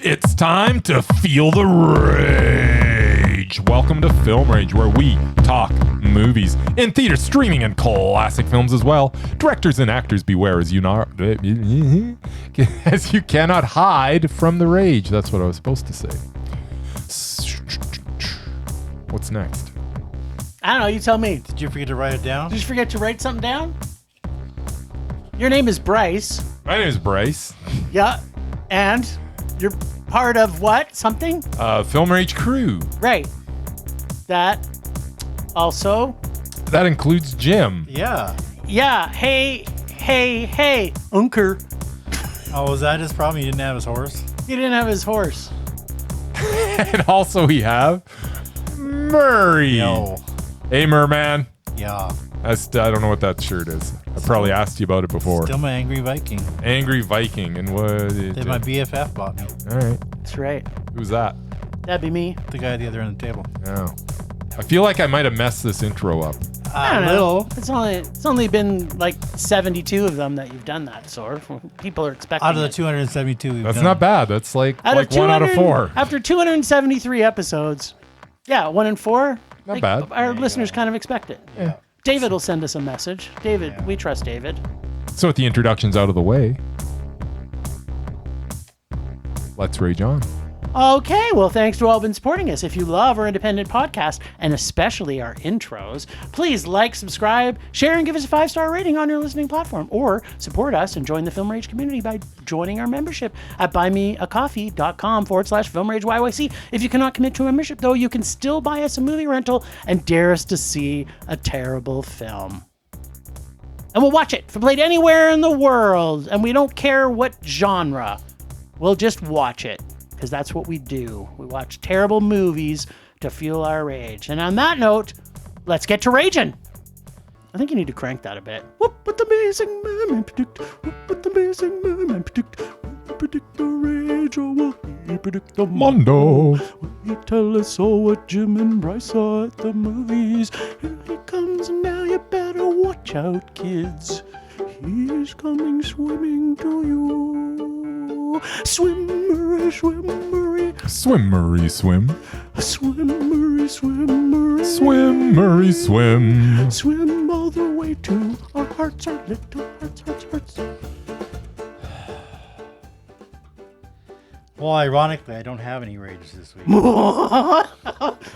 It's time to feel the rage. Welcome to Film Rage, where we talk movies in theater, streaming, and classic films as well. Directors and actors beware as you cannot hide from the rage. That's what I was supposed to say. What's next? I don't know. You tell me. Did you forget to write it down? Did you forget to write something down? Your name is Bryce. My name is Bryce. Yeah. And you're part of what? Something? Film Rage crew. Right. That also. That includes Jim. Yeah. Yeah. Hey, Unker. Oh, was that his problem? He didn't have his horse? He didn't have his horse. And also we have Murray. Yo. Hey, Merman. Yeah. I don't know what that shirt is. I probably asked you about it before. Still my angry Viking. Angry Viking. And what? That my BFF bought me. All right. That's right. Who's that? That'd be me. The guy at the other end of the table. Oh. I feel like I might have messed this intro up. I don't Little. know. It's only been like 72 of them that you've done that, so people are expecting Out of the it. 272 we've That's done. not bad. That's like 1 out of 4. After 273 episodes, yeah, 1 in 4. Not bad. Our listeners kind of expect it. Yeah. David will send us a message. David, we trust David. So with the introductions out of the way, let's rage on. Okay, well, thanks to all who've been supporting us. If you love our independent podcast, and especially our intros, please like, subscribe, share, and give us a 5-star rating on your listening platform. Or support us and join the Film Rage community by joining our membership at buymeacoffee.com/FilmRageYYC. If you cannot commit to a membership, though, you can still buy us a movie rental and dare us to see a terrible film. And we'll watch it if played anywhere in the world. And we don't care what genre. We'll just watch it. Because that's what we do. We watch terrible movies to fuel our rage. And on that note, let's get to raging. I think you need to crank that a bit. What would the amazing merman predict? What would the amazing merman predict? Will he predict the rage or will he predict the Mondo. Will he tell us all what Jim and Bryce saw at the movies? Here he comes and now you better watch out, kids. He's coming swimming to you. Swim, Murray, swim, Murray. Swim, Murray, swim. Swim, Murray, swim, Murray. Swim, Murray, swim. Swim all the way to our hearts, our little hearts. Well, ironically, I don't have any rages this week. I'm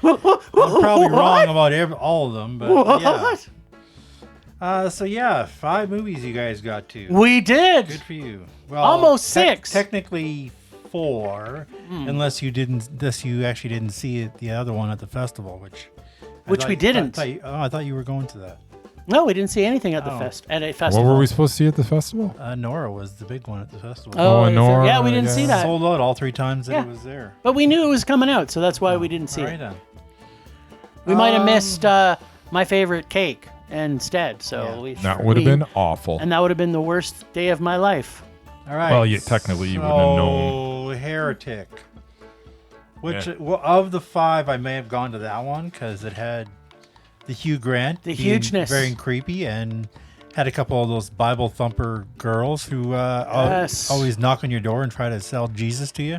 probably wrong about all of them, but yeah. So yeah, 5 movies you guys got to. We did. Good for you. Well, Almost 6. Technically 4, unless you actually didn't see it, the other one at the festival, which we didn't. I thought you were going to that. No, we didn't see anything at the at a festival. What were we supposed to see at the festival? Anora was the big one at the festival. Oh, Anora. Yeah, we didn't see that. Sold out all 3 times that Yeah. it was there. But we knew it was coming out, so that's why we didn't see Right it. on. We might have missed my favorite cake instead. So Yeah. That would have been awful. And that would have been the worst day of my life. All right. Well, technically you wouldn't have known. Heretic. Which of the 5, I may have gone to that one because it had the Hugh Grant, The being hugeness. very creepy, and had a couple of those Bible thumper girls who Yes. always knock on your door and try to sell Jesus to you.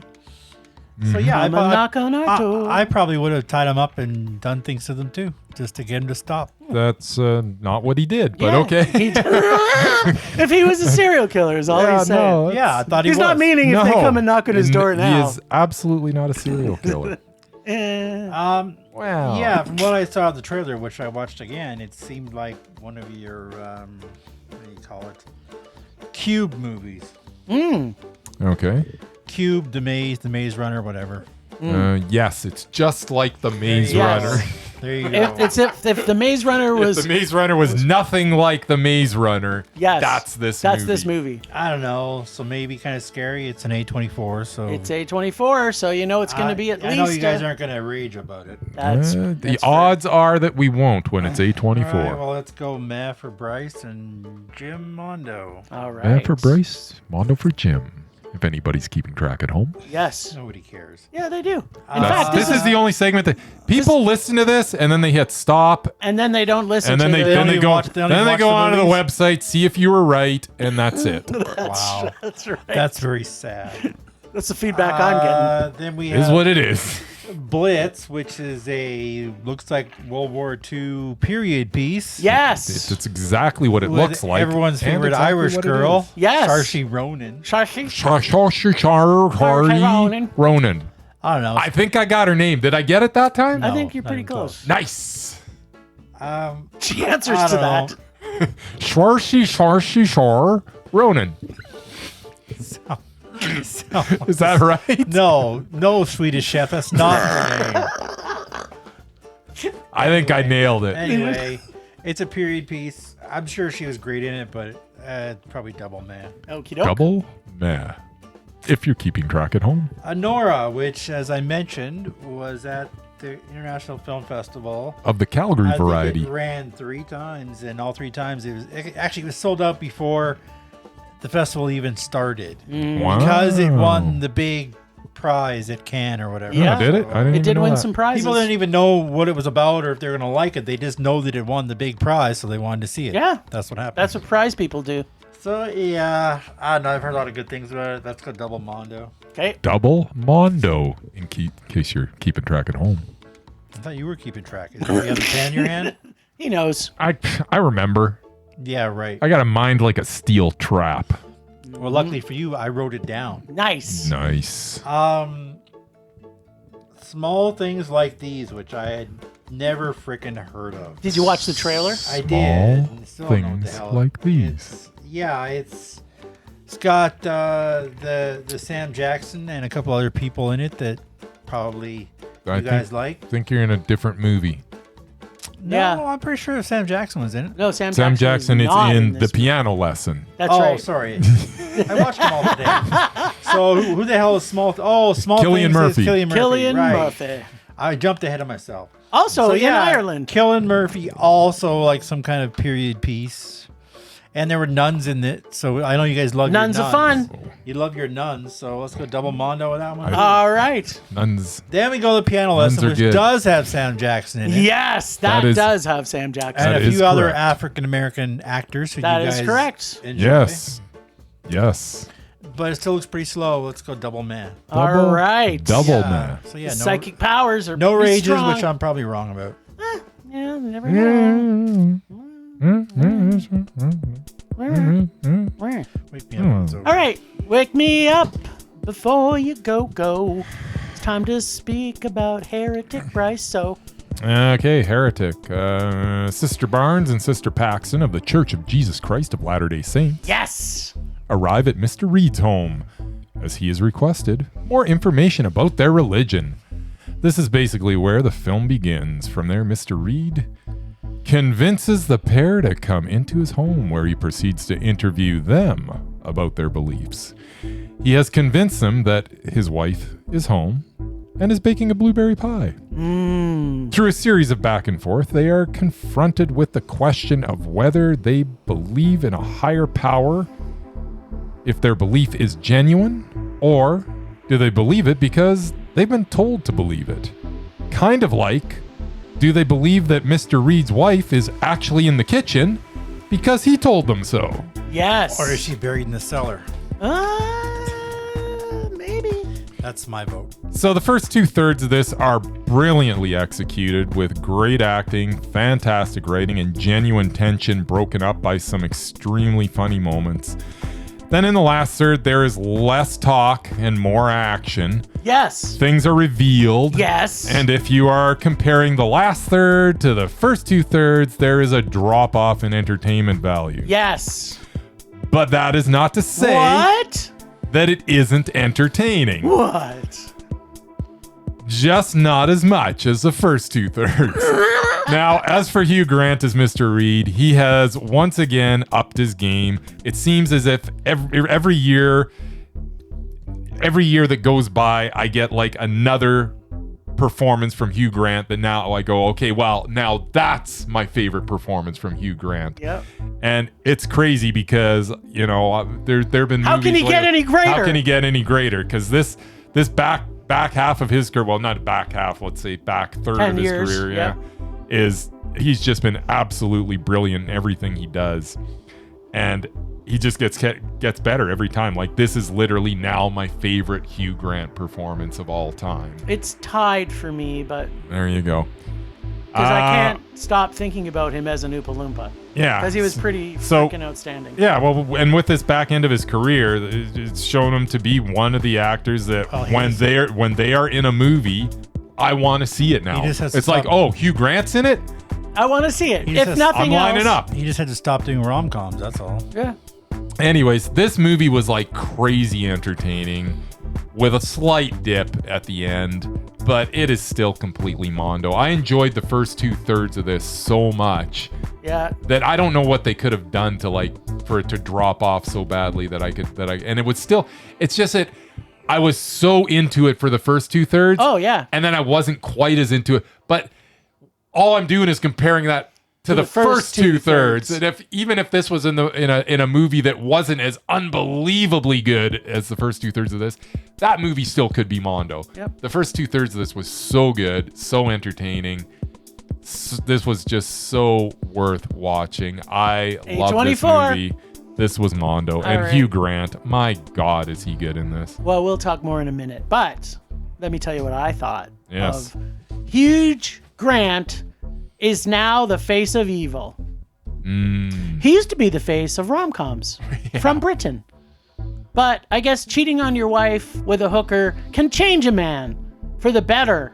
So yeah, Come and knock on our door. I probably would have tied them up and done things to them too, just to get them to stop. That's not what he did, but Yeah, okay. he did. If he was a serial killer, is all Yeah, he's saying. no, Yeah, I thought he He's was. not meaning if they come and knock on his door now. He is absolutely not a serial killer. Wow. Yeah, from what I saw of the trailer, which I watched again, it seemed like one of your what do you call it? Cube movies. Okay. Cube, the Maze Runner, whatever. Yes, it's just like the Maze Yes. Runner. There you go. If the Maze Runner was If the Maze Runner was nothing like the Maze Runner, yes, that's this movie. I don't know. So maybe kind of scary. It's an A24, so It's A24, so you know it's going to be at least. I know you guys aren't going to rage about it. The that's odds are that we won't when it's A24. All right, well, let's go Meh for Bryce and Jim Mondo. All right. And for Bryce, Mondo for Jim. If anybody's keeping track at home. Yes. Nobody cares. Yeah, they do. In fact, this is the only segment that people listen to this and then they hit stop and then they don't listen and then to they the, then they go watch- they don't even watch go the onto the movies. website, see if you were right, and that's it. Wow. That's right. That's very sad. That's the feedback I'm getting. Then we It is have what it is. Blitz, which is looks like World War II period piece. Yes. It's exactly what it With looks like. everyone's and favorite exactly Irish what it girl. is. Yes. Saoirse Ronan. Ronan. Ronan. I don't know. I think I got her name. Did I get it that time? I No, think you're not pretty even close. Nice. She answers I to don't that. know. Schwarshy Ronan. So- Is that right? No, Swedish chef. That's not her name. I think I nailed it. Anyway, it's a period piece. I'm sure she was great in it, but probably double man. Okie doke. Double meh. If you're keeping track at home. Anora, which, as I mentioned, was at the International Film Festival. Of the Calgary I think variety. it ran 3 times, and all 3 times it was sold out before the festival even started Wow. because it won the big prize at Cannes or whatever. Yeah. Oh, did it? I didn't It even did know win that. some prizes. People didn't even know what it was about or if they were going to like it. They just know that it won the big prize, so they wanted to see it. Yeah. That's what happened. That's what prize people do. So, yeah, I don't know. I've heard a lot of good things about it. That's called Double Mondo. Okay. Double Mondo, in case you're keeping track at home. I thought you were keeping track. Is you have the pen in your hand? He knows. I remember. Yeah, right. I got a mind like a steel trap. Well, luckily for you, I wrote it down. Nice. Nice. Small things like these, which I had never freaking heard of. Did you watch the trailer? I did. Small Still don't know what the things hell. like these. It's got the Sam Jackson and a couple other people in it that probably I you guys like. think you're in a different movie. No, Yeah. I'm pretty sure Sam Jackson was in it. No, Sam Sam Jackson is not in the this movie. piano lesson. That's oh, right. sorry. I watched them all today. So who the hell is Small Cillian Things Murphy. Is Cillian Murphy. Cillian right. Murphy. I jumped ahead of myself. Also So, in yeah, Ireland. Cillian Murphy also like some kind of period piece. And there were nuns in it, so I know you guys love Nuns your are nuns. fun. You love your nuns, so let's go double mondo with that one. All right. Nuns. Then we go to the piano Nuns lesson, are which good. does have Sam Jackson in it. Yes, that That is- does have Sam Jackson. And That a is few other correct. African American actors who That you is guys correct. enjoy. Yes. Yes. But it still looks pretty slow. Let's go double man. All right. Double Yeah. man. So yeah, Psychic powers are no pretty rages, strong. which I'm probably wrong about. Yeah, never know. Wake me up when it's over. All right, wake me up before you go. It's time to speak about Heretic, Bryce. So, Okay, Heretic. Sister Barnes and Sister Paxton of the Church of Jesus Christ of Latter-day Saints yes. arrive at Mr. Reed's home, as he has requested more information about their religion. This is basically where the film begins. From there, Mr. Reed convinces the pair to come into his home, where he proceeds to interview them about their beliefs. He has convinced them that his wife is home and is baking a blueberry pie. Through a series of back and forth, they are confronted with the question of whether they believe in a higher power, if their belief is genuine, or do they believe it because they've been told to believe it? Kind of like, do they believe that Mr. Reed's wife is actually in the kitchen because he told them so? Yes. Or is she buried in the cellar? Maybe. That's my vote. So the first 2/3 of this are brilliantly executed with great acting, fantastic writing, and genuine tension broken up by some extremely funny moments. Then in the last third, there is less talk and more action. Yes. Things are revealed. Yes. And if you are comparing the last third to the first 2/3, there is a drop off in entertainment value. Yes. But that is not to say What? that it isn't entertaining. What? Just not as much as the first 2/3. Now, as for Hugh Grant as Mr. Reed, he has once again upped his game. It seems as if every year that goes by, I get like another performance from Hugh Grant that now I go, okay, well, now that's my favorite performance from Hugh Grant. Yep. And it's crazy because, you know, there've been How movies can he get later- any greater? How can he get any greater? Because this back half of his career, well, not back half, let's say back third 10 of his years, career, yeah. he's just been absolutely brilliant in everything he does. And he just gets better every time. Like, this is literally now my favorite Hugh Grant performance of all time. It's tied for me, but There you go. because I can't stop thinking about him as an Oompa Loompa. Yeah. Because he was pretty freaking outstanding. Yeah, well, and with this back end of his career, it's shown him to be one of the actors that when they are in a movie, I want to see it now. It's like, oh, Hugh Grant's in it? I want to see it. If nothing else. I'm lining up. He just had to stop doing rom-coms, that's all. Yeah. Anyways, this movie was like crazy entertaining with a slight dip at the end, but it is still completely Mondo. I enjoyed the first 2/3 of this so much. Yeah. That I don't know what they could have done to for it to drop off so badly and it would still, it's just that I was so into it for the first 2/3. Oh yeah. And then I wasn't quite as into it, but all I'm doing is comparing that to the first 2/3. And even if this was in a movie that wasn't as unbelievably good as the first 2/3 of this, that movie still could be Mondo. Yep. The first 2/3 of this was so good, so entertaining. This was just so worth watching. I love this movie. This was Mondo. And Hugh Grant, my God, is he good in this? Well, we'll talk more in a minute, but let me tell you what I thought Yes. of Hugh Grant is now the face of evil. He used to be the face of rom-coms from Britain. But I guess cheating on your wife with a hooker can change a man for the better,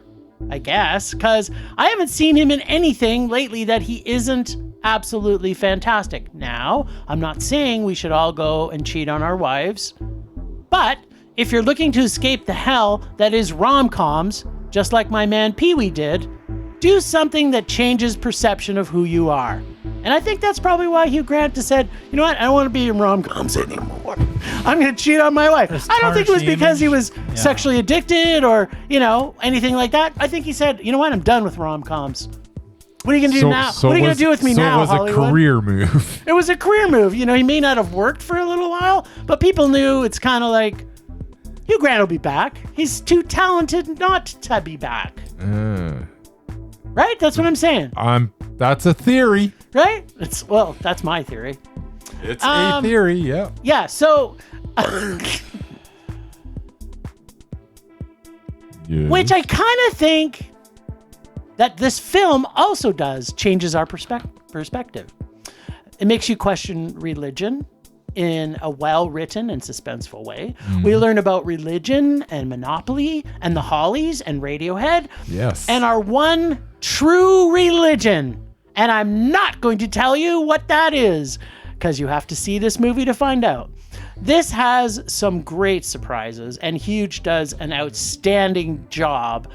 I guess, because I haven't seen him in anything lately that he isn't absolutely fantastic. Now, I'm not saying we should all go and cheat on our wives, but if you're looking to escape the hell that is rom-coms, just like my man Pee-wee did, do something that changes perception of who you are. And I think that's probably why Hugh Grant just said, you know what, I don't want to be in rom-coms anymore. I'm going to cheat on my wife. I don't think it was because he was sexually addicted or, anything like that. I think he said, you know what, I'm done with rom-coms. What are you going to do now? What are you going to do with me now, Hollywood? So it was a career move. It was a career move. He may not have worked for a little while, but people knew it's kind of like, Hugh Grant will be back. He's too talented not to be back. Right? That's what I'm saying. That's a theory. Right? That's my theory. It's a theory, yeah. Yeah, so which I kind of think that this film also changes our perspective. It makes you question religion in a well-written and suspenseful way. We learn about religion and Monopoly and the Hollies and Radiohead. Yes. And our one true religion. And I'm not going to tell you what that is, because you have to see this movie to find out. This has some great surprises, and Huge does an outstanding job,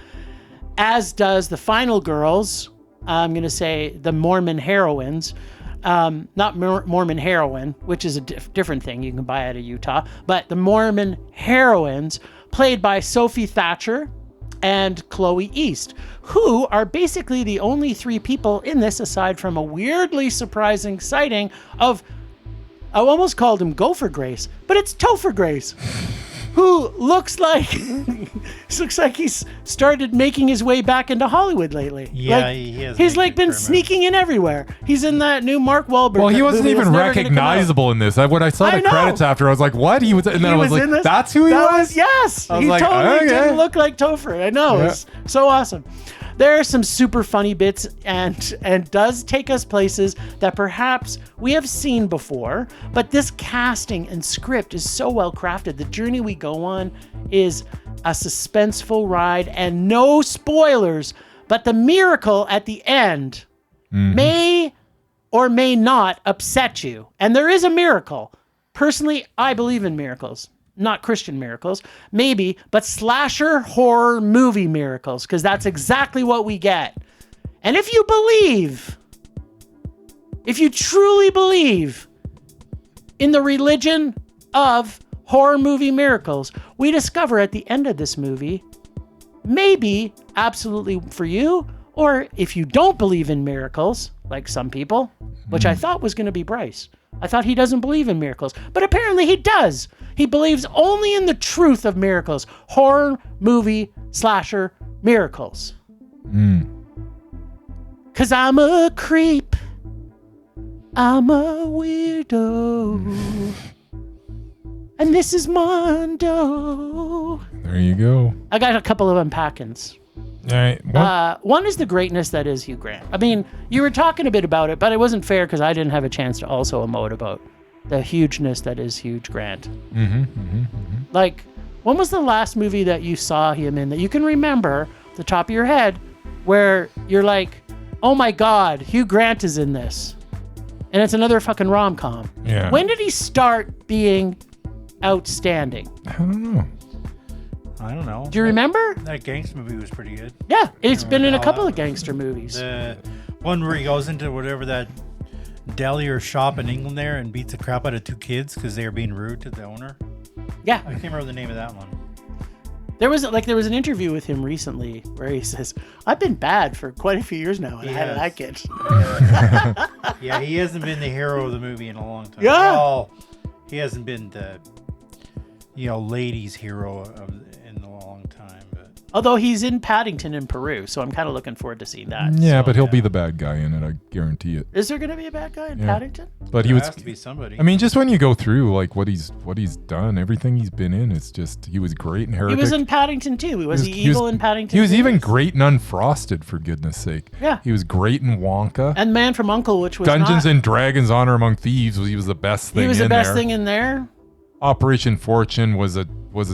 as does the final girls. I'm going to say the Mormon heroines. Not Mormon heroin, which is a different thing you can buy out of Utah, but the Mormon heroines, played by Sophie Thatcher and Chloe East, who are basically the only three people in this, aside from a weirdly surprising sighting of, I almost called him Gopher Grace, but it's Topher Grace, who looks like he's started making his way back into Hollywood lately. Yeah, he has. He's been sneaking in everywhere. He's in that new Mark Wahlberg. Well, he wasn't even recognizable in this. When I saw the credits after, I was like, "What?" And then I was like, "That's who he was." Yes, he totally didn't look like Topher. I know, it's so awesome. There are some super funny bits and does take us places that perhaps we have seen before, but this casting and script is so well crafted. The journey we go on is a suspenseful ride and no spoilers, but the miracle at the end may or may not upset you. And there is a miracle. Personally, I believe in miracles. Not Christian miracles, maybe, but slasher horror movie miracles, because that's exactly what we get. And if you truly believe in the religion of horror movie miracles, we discover at the end of this movie, maybe absolutely for you, or if you don't believe in miracles, like some people, which I thought was going to be Bryce. I thought he doesn't believe in miracles, but apparently he does. He believes only in the truth of miracles. Horror, movie, slasher, miracles. 'Cause I'm a creep. I'm a weirdo. And this is Mondo. There you go. I got a couple of unpackings. All right. One is the greatness that is Hugh Grant. I mean, you were talking a bit about it, but it wasn't fair because I didn't have a chance to also emote about the hugeness that is Hugh Grant. Like, when was the last movie that you saw him in that you can remember, the top of your head, where you're like, oh my God, Hugh Grant is in this. And it's another fucking rom-com. Yeah. When did he start being outstanding? I don't know. I don't know. Do you remember? That gangster movie was pretty good. Yeah, it's been in a couple of gangster movies. The one where he goes into whatever that deli or shop in England there and beats the crap out of 2 kids because they are being rude to the owner. Yeah. I can't remember the name of that one. There was an interview with him recently where he says, I've been bad for quite a few years now and I like it. Yeah, he hasn't been the hero of the movie in a long time. Yeah. Well, he hasn't been the, ladies' hero in a long time. But Although he's in Paddington in Peru, so I'm kind of looking forward to seeing that. Yeah, but he'll be the bad guy in it. I guarantee it. Is there going to be a bad guy in Paddington? But there has to be somebody. I mean, just when you go through like what he's done, everything he's been in, it's just he was great in Heretic. He was in Paddington too. Was he evil in Paddington? He was even great in Unfrosted, for goodness sake. Yeah. He was great in Wonka. And Man from U.N.C.L.E., which was Dungeons and Dragons: Honor Among Thieves. He was the best thing. He was the in best there. thing in there. Operation Fortune was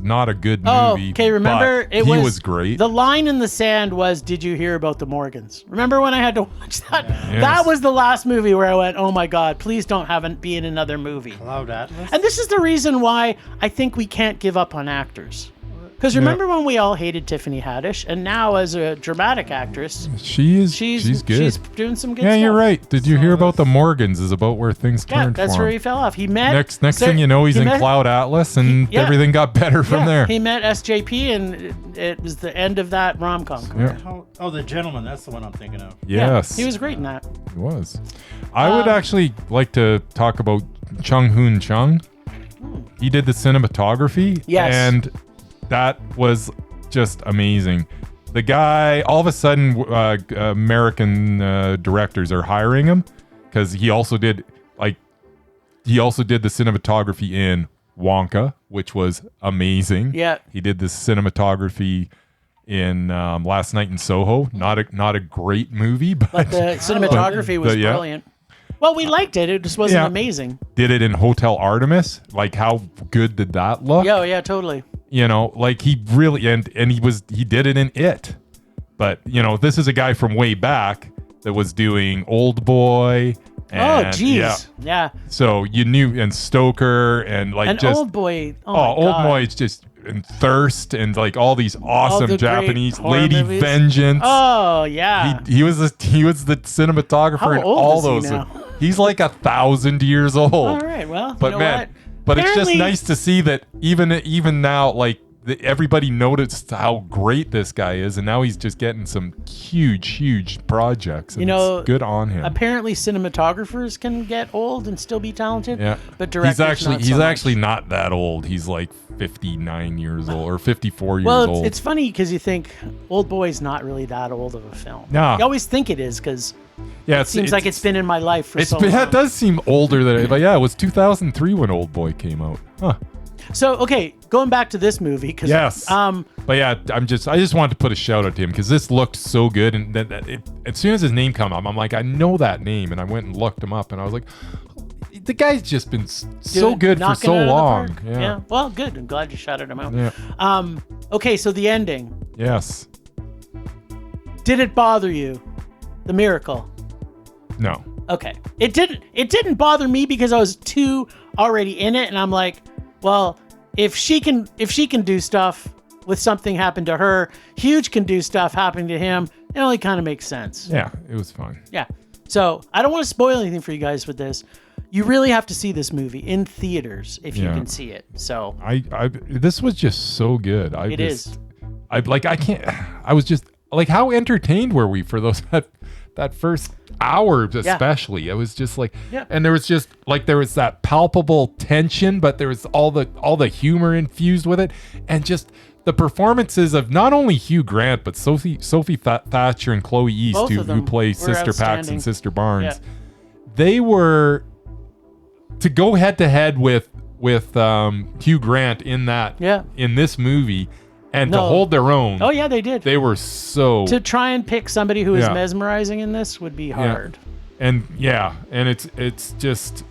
not a good movie. Oh, okay. Remember, but he was great. The line in the sand was, "Did you hear about the Morgans?" Remember when I had to watch that? Yes. That was the last movie where I went, "Oh my God, please don't be in another movie." Cloud Atlas. And this is the reason why I think we can't give up on actors. Because remember when we all hated Tiffany Haddish, and now as a dramatic actress, she's good. She's doing some good Yeah, stuff. you're right. Did you hear about the Morgans? Is about where things turned that's for where him. he fell off. He met Next thing you know, he's in met- Cloud Atlas, and everything got better from there. He met SJP, and it was the end of that rom-com career. Yeah. Oh, The Gentleman. That's the one I'm thinking of. Yes, Yeah, he was great in that. He was. I would actually like to talk about Chung Hoon Chung. He did the cinematography. Yes. And that was just amazing. The guy, all of a sudden, American directors are hiring him because he also did the cinematography in Wonka, which was amazing. Yeah. He did the cinematography in Last Night in Soho. Not a great movie, but The cinematography was brilliant. Well, we liked it. It just wasn't amazing. Did it in Hotel Artemis. Like, how good did that look? Yeah, totally. Like he really and he did it in It. But this is a guy from way back that was doing Old Boy. And, Oh, geez. Yeah. So you knew, and Stoker and like And just Old Boy. Old Boy is just and Thirst and like all these awesome the great Japanese horror Lady movies. Vengeance. Oh, yeah. He was the cinematographer How in old all is he those. now? He's like 1,000 years old. All right, well, But you know man, what? but it's just Apparently- nice to see that even now, like everybody noticed how great this guy is, and now he's just getting some huge projects. And it's good on him. Apparently, cinematographers can get old and still be talented. Yeah, but directors he's actually not that old. He's like 59 years old or 54 years Well, old. it's funny because you think Old Boy's not really that old of a film. No. You always think it is because yeah, it seems like it's been in my life for so long. It does seem older than it, but yeah, it was 2003 when Old Boy came out. Huh. So okay, going back to this movie because Yes. But yeah, I just wanted to put a shout out to him because this looked so good, and as soon as his name came up, I'm like, I know that name, and I went and looked him up, and I was like, the guy's just been so good for knocking so it out of the long. park. Yeah. Well, good. I'm glad you shouted him out. Yeah. Okay, so the ending. Yes. Did it bother you? The miracle. No. Okay. It didn't bother me because I was too already in it, and I'm like, well, if she can do stuff with something happened to her, Huge can do stuff happening to him. It only kind of makes sense. Yeah, it was fun. Yeah. So I don't want to spoil anything for you guys with this. You really have to see this movie in theaters if you can see it. So this was just so good. It is. I was just like, how entertained were we for those that first hour especially? It was just like, and there was just like there was that palpable tension, but there was all the humor infused with it, and just the performances of not only Hugh Grant but Sophie Thatcher and Chloe East, who play Sister Pax and Sister Barnes. Yeah. They were to go head to head with with Hugh Grant in this movie, and to hold their own. Oh yeah, they did. They were so to try and pick somebody who is mesmerizing in this would be hard. And it's just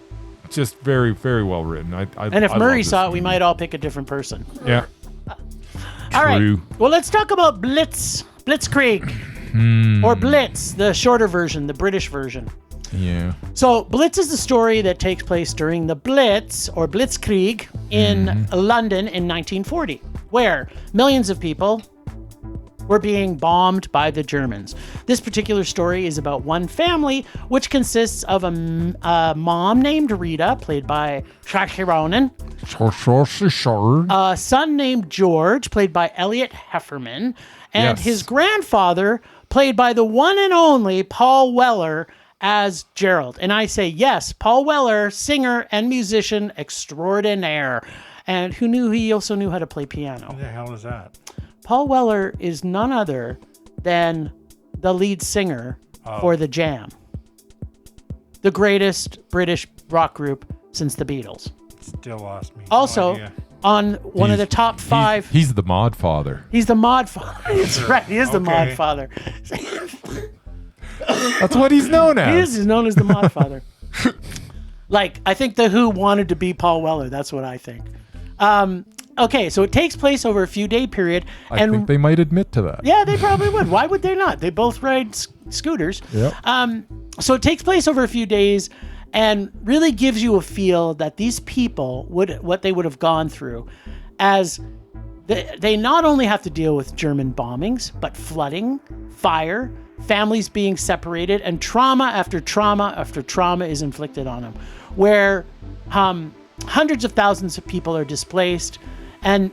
very, very well written. And if Murray saw it, we might all pick a different person. Yeah. All right. Well, let's talk about Blitz. Blitzkrieg. Or Blitz, the shorter version, the British version. Yeah. So Blitz is the story that takes place during the Blitz or Blitzkrieg in London in 1940, where millions of people were being bombed by the Germans. This particular story is about one family, which consists of a mom named Rita, played by Saoirse Ronan, a son named George, played by Elliot Heffernan, and his grandfather, played by the one and only Paul Weller, as Gerald. And I say, yes, Paul Weller, singer and musician extraordinaire. And who knew he also knew how to play piano? Who the hell is that? Paul Weller is none other than the lead singer for The Jam, the greatest British rock group since the Beatles. Still lost me. Also, on one of the top 5... He's the mod father. He's the mod father. That's right. He is the mod father. That's what he's known as. He's known as the mod father. I think The Who wanted to be Paul Weller. That's what I think. Okay, so it takes place over a few-day period. I think they might admit to that. Yeah, they probably would. Why would they not? They both ride scooters. Yep. So it takes place over a few days and really gives you a feel that these people, what they would have gone through, as they not only have to deal with German bombings, but flooding, fire, families being separated, and trauma after trauma after trauma is inflicted on them, where hundreds of thousands of people are displaced. And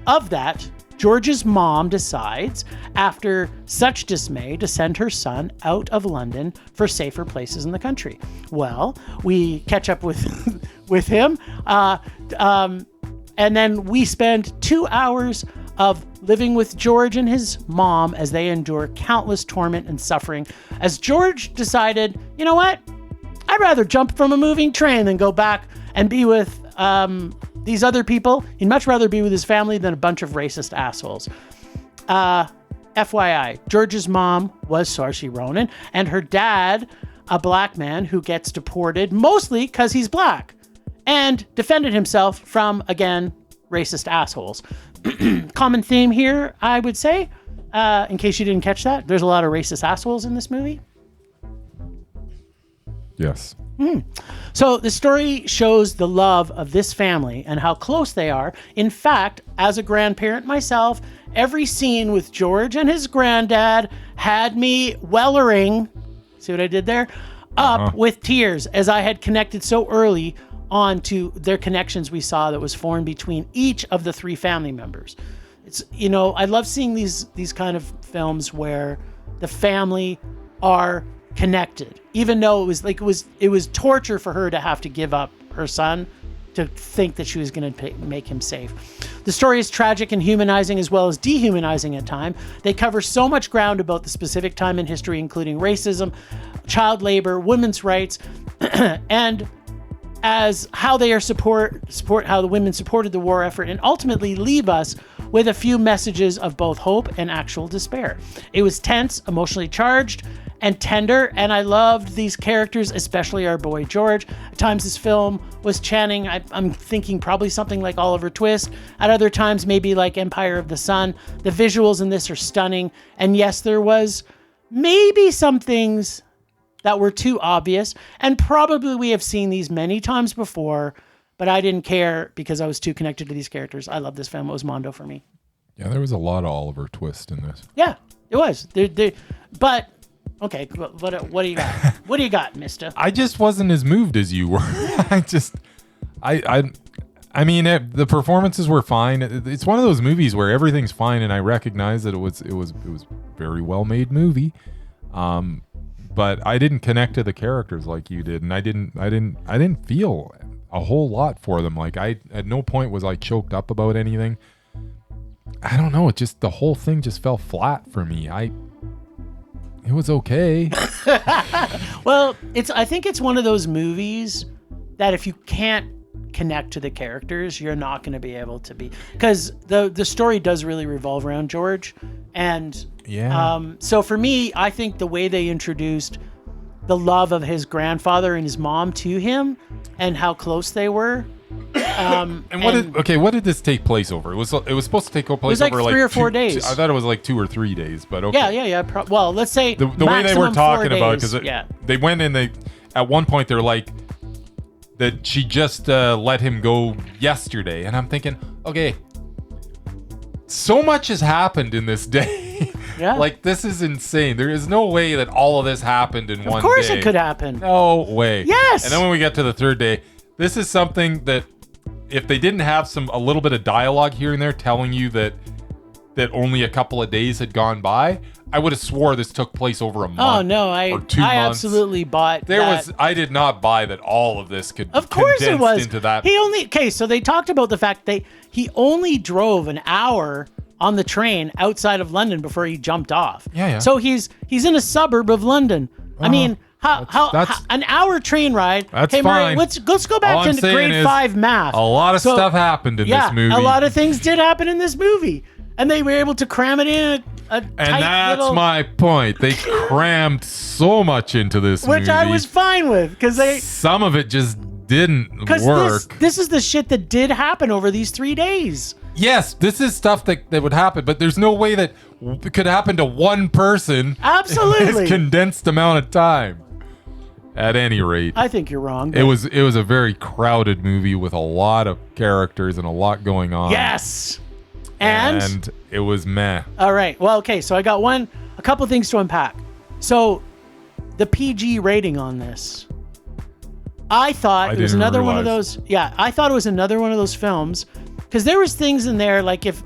of that, George's mom decides, after such dismay, to send her son out of London for safer places in the country. Well, we catch up with him, and then we spend 2 hours of living with George and his mom as they endure countless torment and suffering, as George decided, you know what? I'd rather jump from a moving train than go back and be with these other people. He'd much rather be with his family than a bunch of racist assholes. FYI, George's mom was Saoirse Ronan, and her dad, a black man who gets deported mostly because he's black, and defended himself from, again, racist assholes. Common theme here, I would say, in case you didn't catch that, there's a lot of racist assholes in this movie. Yes. So the story shows the love of this family and how close they are. In fact, as a grandparent myself, every scene with George and his granddad had me wellering, see what I did there? Up with tears, as I had connected so early on to their connections we saw that was formed between each of the 3 family members. It's, I love seeing these kind of films where the family are connected, even though it was torture for her to have to give up her son to think that she was going to make him safe. The story is tragic and humanizing as well as dehumanizing at times. They cover so much ground about the specific time in history, including racism, child labor, women's rights, and as how they are support how the women supported the war effort, and ultimately leave us with a few messages of both hope and actual despair. It was tense, emotionally charged, and tender, and I loved these characters, especially our boy George. At times this film was chanting, I'm thinking probably something like Oliver Twist. At other times maybe like Empire of the Sun. The visuals in this are stunning, and yes, there was maybe some things that were too obvious, and probably we have seen these many times before, but I didn't care because I was too connected to these characters. I love this film. It was Mondo for me. Yeah, there was a lot of Oliver Twist in this. Yeah, it was. But okay, what do you got? What do you got, mister? I just wasn't as moved as you were. I mean, the performances were fine. It's one of those movies where everything's fine, and I recognize that it was very well made movie. But I didn't connect to the characters like you did, and I didn't feel a whole lot for them. Like I at no point was I choked up about anything. I don't know. It just, the whole thing just fell flat for me. It was okay. Well, I think it's one of those movies that if you can't connect to the characters, you're not going to be able to be, because the story does really revolve around George. And so for me, I think the way they introduced the love of his grandfather and his mom to him and how close they were. What did this take place over? It was supposed to take place over like 3 or 4 days. I thought it was like 2 or 3 days, but okay. Yeah. Well, let's say the way they were talking about it, because yeah. they went and at one point they're like that she just let him go yesterday, and I'm thinking, okay, so much has happened in this day. Yeah. Like, this is insane. There is no way that all of this happened in one day. Of course it could happen. No way. Yes. And then when we get to the third day, this is something that if they didn't have a little bit of dialogue here and there telling you that only a couple of days had gone by, I would have swore this took place over a month. Oh no, or 2 months. Absolutely bought I did not buy that all of this could of course it was into that. So they talked about the fact that he only drove an hour on the train outside of London before he jumped off. Yeah. So he's in a suburb of London. I mean, how an hour train ride? That's hey, fine. Murray, let's go back to grade 5 math. A lot of stuff happened in this movie. A lot of things did happen in this movie, and they were able to cram it in and that's my point. They crammed so much into this movie, which I was fine with, because some of it just didn't work. This is the shit that did happen over these 3 days. Yes, this is stuff that would happen, but there's no way that it could happen to one person. Absolutely. In this condensed amount of time. At any rate, I think you're wrong. It was a very crowded movie with a lot of characters and a lot going on. Yes. And it was meh. All right. Well, okay, so I got a couple things to unpack. So the PG rating on this, I thought it was another one of those. Yeah, I thought it was another one of those films, because there was things in there like if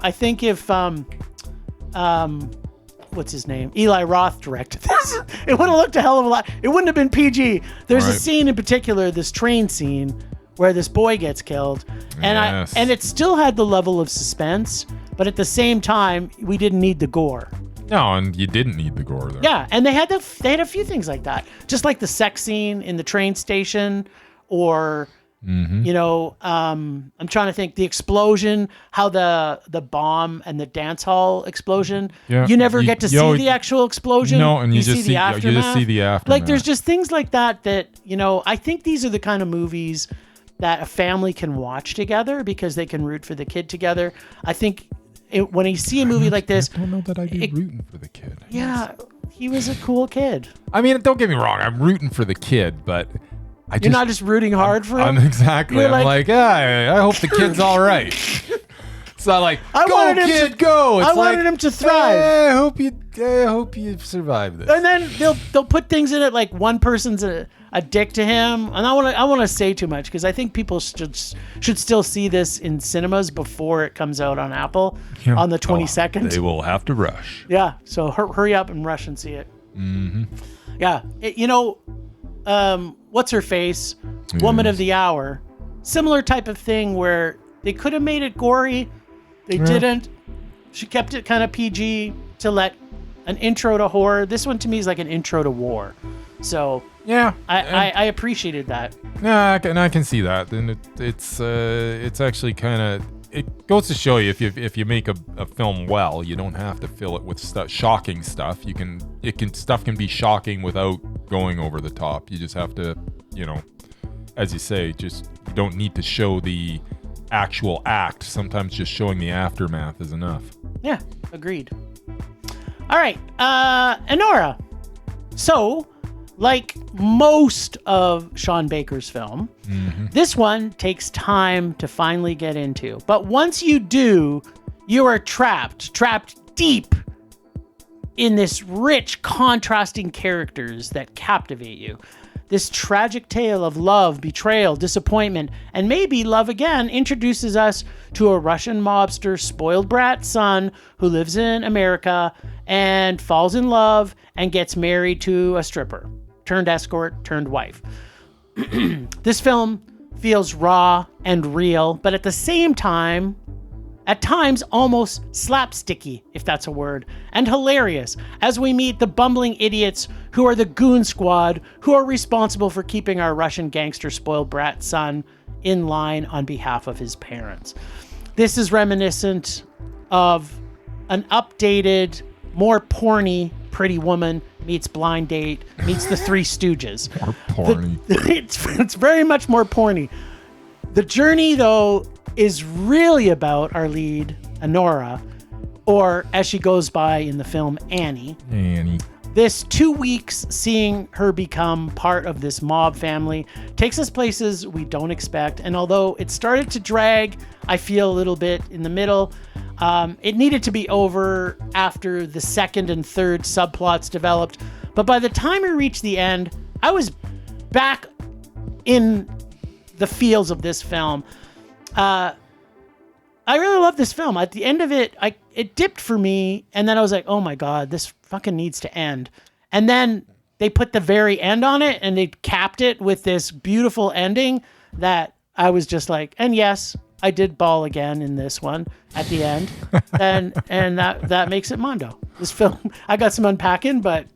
what's his name? Eli Roth directed this, it would have looked a hell of a lot. It wouldn't have been PG. There's a scene in particular, this train scene, where this boy gets killed, and yes. it still had the level of suspense, but at the same time, we didn't need the gore. No, and you didn't need the gore there. Yeah, and they had a few things like that, just like the sex scene in the train station, or I'm trying to think, the explosion, how the bomb and the dance hall explosion. Yeah, you never get to see the actual explosion. No, and you just see the aftermath. You just see the aftermath. Like, there's just things like that I think these are the kind of movies that a family can watch together, because they can root for the kid together. I think when you see a movie like this, I don't know that I'd be rooting for the kid. Yeah, he was a cool kid. I mean, don't get me wrong, I'm rooting for the kid, but you're not just rooting hard for him? Exactly. I'm like, I hope the kid's all right. It's not like, go kid, go. It's I wanted him to thrive. I hope you survive this. And then they'll put things in it like one person's a dick to him, and I want to say too much, because I think people should still see this in cinemas before it comes out on Apple on the 22nd. They will have to rush. Yeah, so hurry up and rush and see it. Mm-hmm. Yeah, what's her face? Woman of the Hour. Similar type of thing where they could have made it gory. They didn't. She kept it kind of PG to let an intro to horror. This one to me is like an intro to war. So yeah, I appreciated that. Yeah, and I can see that. And it's actually kind of, it goes to show you if you make a film well, you don't have to fill it with shocking stuff. Stuff can be shocking without going over the top. You just have to, as you say, you don't need to show the actual act. Sometimes just showing the aftermath is enough. Yeah, agreed. All right, Anora. So, like most of Sean Baker's film, this one takes time to finally get into. But once you do, you are trapped deep in this rich, contrasting characters that captivate you. This tragic tale of love, betrayal, disappointment, and maybe love again introduces us to a Russian mobster spoiled brat son who lives in America and falls in love and gets married to a stripper, turned escort, turned wife. This film feels raw and real, but at the same time, at times almost slapsticky, if that's a word, and hilarious, as we meet the bumbling idiots who are the goon squad who are responsible for keeping our Russian gangster spoiled brat son in line on behalf of his parents. This is reminiscent of an updated, more porny Pretty Woman meets Blind Date meets The Three Stooges. More porny. It's very much more porny. The journey, though, is really about our lead, Anora, or as she goes by in the film, Annie. This 2 weeks seeing her become part of this mob family takes us places we don't expect. And although it started to drag, I feel a little bit in the middle. It needed to be over after the second and third subplots developed. But by the time we reached the end, I was back in the feels of this film. I really love this film. At the end of it, it dipped for me, and then I was like, oh my God, this fucking needs to end. And then they put the very end on it, and they capped it with this beautiful ending that I was just like, and yes, I did bawl again in this one at the end. and that makes it Mondo. This film, I got some unpacking, but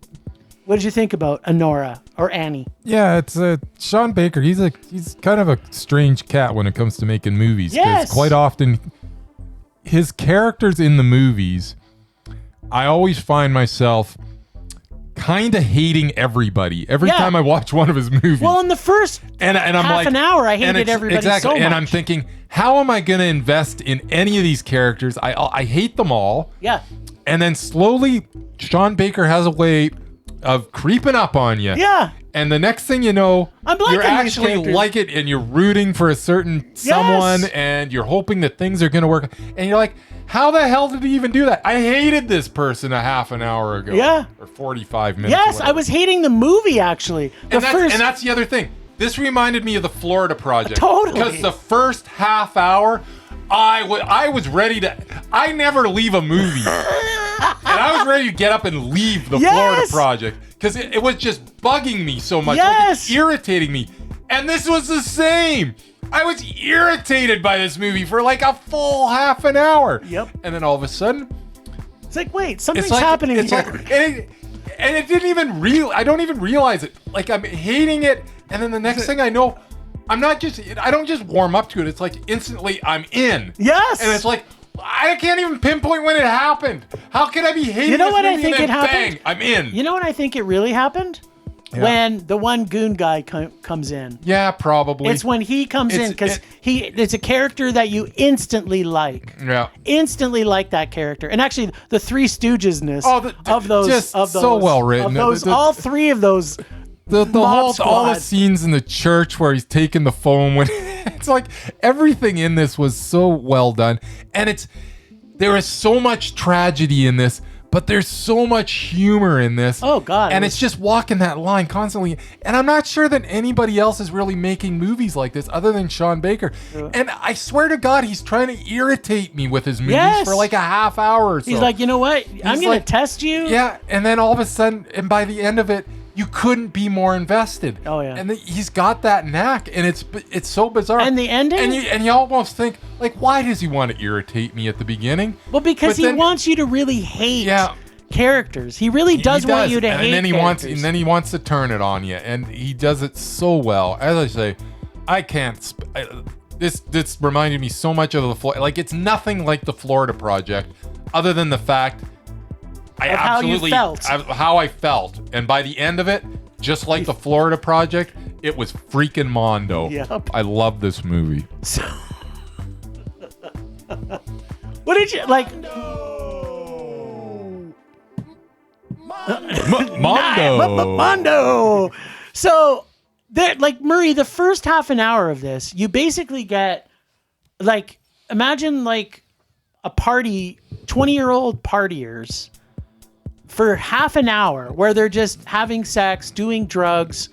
what did you think about Anora or Annie? Yeah, it's Sean Baker. He's kind of a strange cat when it comes to making movies. Yes. Quite often, his characters in the movies, I always find myself kind of hating everybody every time I watch one of his movies. Well, in the first and I'm half like, an hour, I hated everybody exactly, so much. and I'm thinking, how am I going to invest in any of these characters? I hate them all. Yeah. And then slowly, Sean Baker has a way of creeping up on you. Yeah. And the next thing you know, you're actually like it, and you're rooting for a certain someone, and you're hoping that things are going to work. And you're like, how the hell did he even do that? I hated this person a half an hour ago. Yeah. Or 45 minutes. Yes, I was hating the movie, actually. And that's the other thing. This reminded me of the Florida Project. Totally. Because the first half hour, I was ready to... I never leave a movie. And I was ready to get up and leave the Florida Project. Because it was just bugging me so much. Yes. Like, it's irritating me. And this was the same. I was irritated by this movie for like a full half an hour. Yep. And then all of a sudden... It's like, wait, something's happening here. And it didn't even I don't even realize it. Like, I'm hating it, and then the next thing I know, I don't just warm up to it. It's like instantly I'm in. Yes. And it's like, I can't even pinpoint when it happened. How can I be hating this movie? I think it happened? Bang, I'm in. You know what I think it really happened? Yeah. When the one goon guy comes in. Yeah, probably. It's when he comes in, because it's a character that you instantly like. Yeah. Instantly like that character. And actually, the Three Stooges-ness of those. Just so well written. All three of those. All the scenes in the church where he's taking the phone when it's like everything in this was so well done. And there is so much tragedy in this, but there's so much humor in this. Oh, God. And it's just walking that line constantly. And I'm not sure that anybody else is really making movies like this other than Sean Baker. Yeah. And I swear to God, he's trying to irritate me with his movies for like a half hour or so. He's like, you know what? I'm going to test you. Yeah. And then all of a sudden, and by the end of it, you couldn't be more invested. Oh, yeah. And he's got that knack, and it's so bizarre. And the ending? And you almost think, like, why does he want to irritate me at the beginning? Well, because he wants you to really hate characters. He really does want you to hate characters. And then he wants to turn it on you, and he does it so well. As I say, I can't... This reminded me so much of like, it's nothing like the Florida Project, other than the fact... how I felt. And by the end of it, just like the Florida Project, it was freaking Mondo. Yep. I love this movie. So, what did you like? Mondo. So, like Murray, the first half an hour of this, you basically get like, imagine like a party, 20-year-old partiers. For half an hour, where they're just having sex, doing drugs,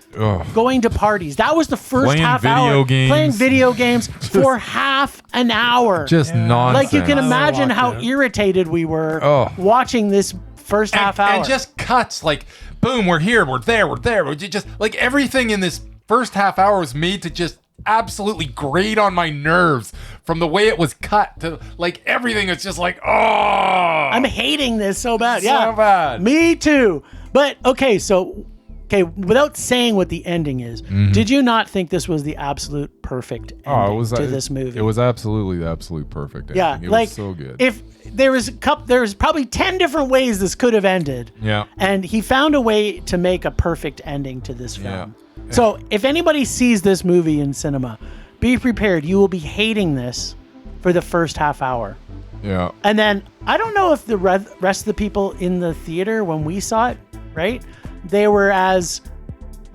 going to parties. That was the first half hour. Playing video games for half an hour. Just nonsense. Like, you can imagine how irritated we were watching this first half hour. And just cuts, like, boom, we're here, we're there. Just like everything in this first half hour was made to just absolutely grate on my nerves, from the way it was cut to like everything. It's just like, I'm hating this so bad. So bad. Me too. But okay, so okay, without saying what the ending is, did you not think this was the absolute perfect ending to this movie? It was absolutely the absolute perfect ending. Yeah, it like, was so good. If there was probably 10 different ways this could have ended. Yeah. And he found a way to make a perfect ending to this film. Yeah. So if anybody sees this movie in cinema, be prepared. You will be hating this for the first half hour. Yeah. And then I don't know if the rest of the people in the theater when we saw it, right? They were as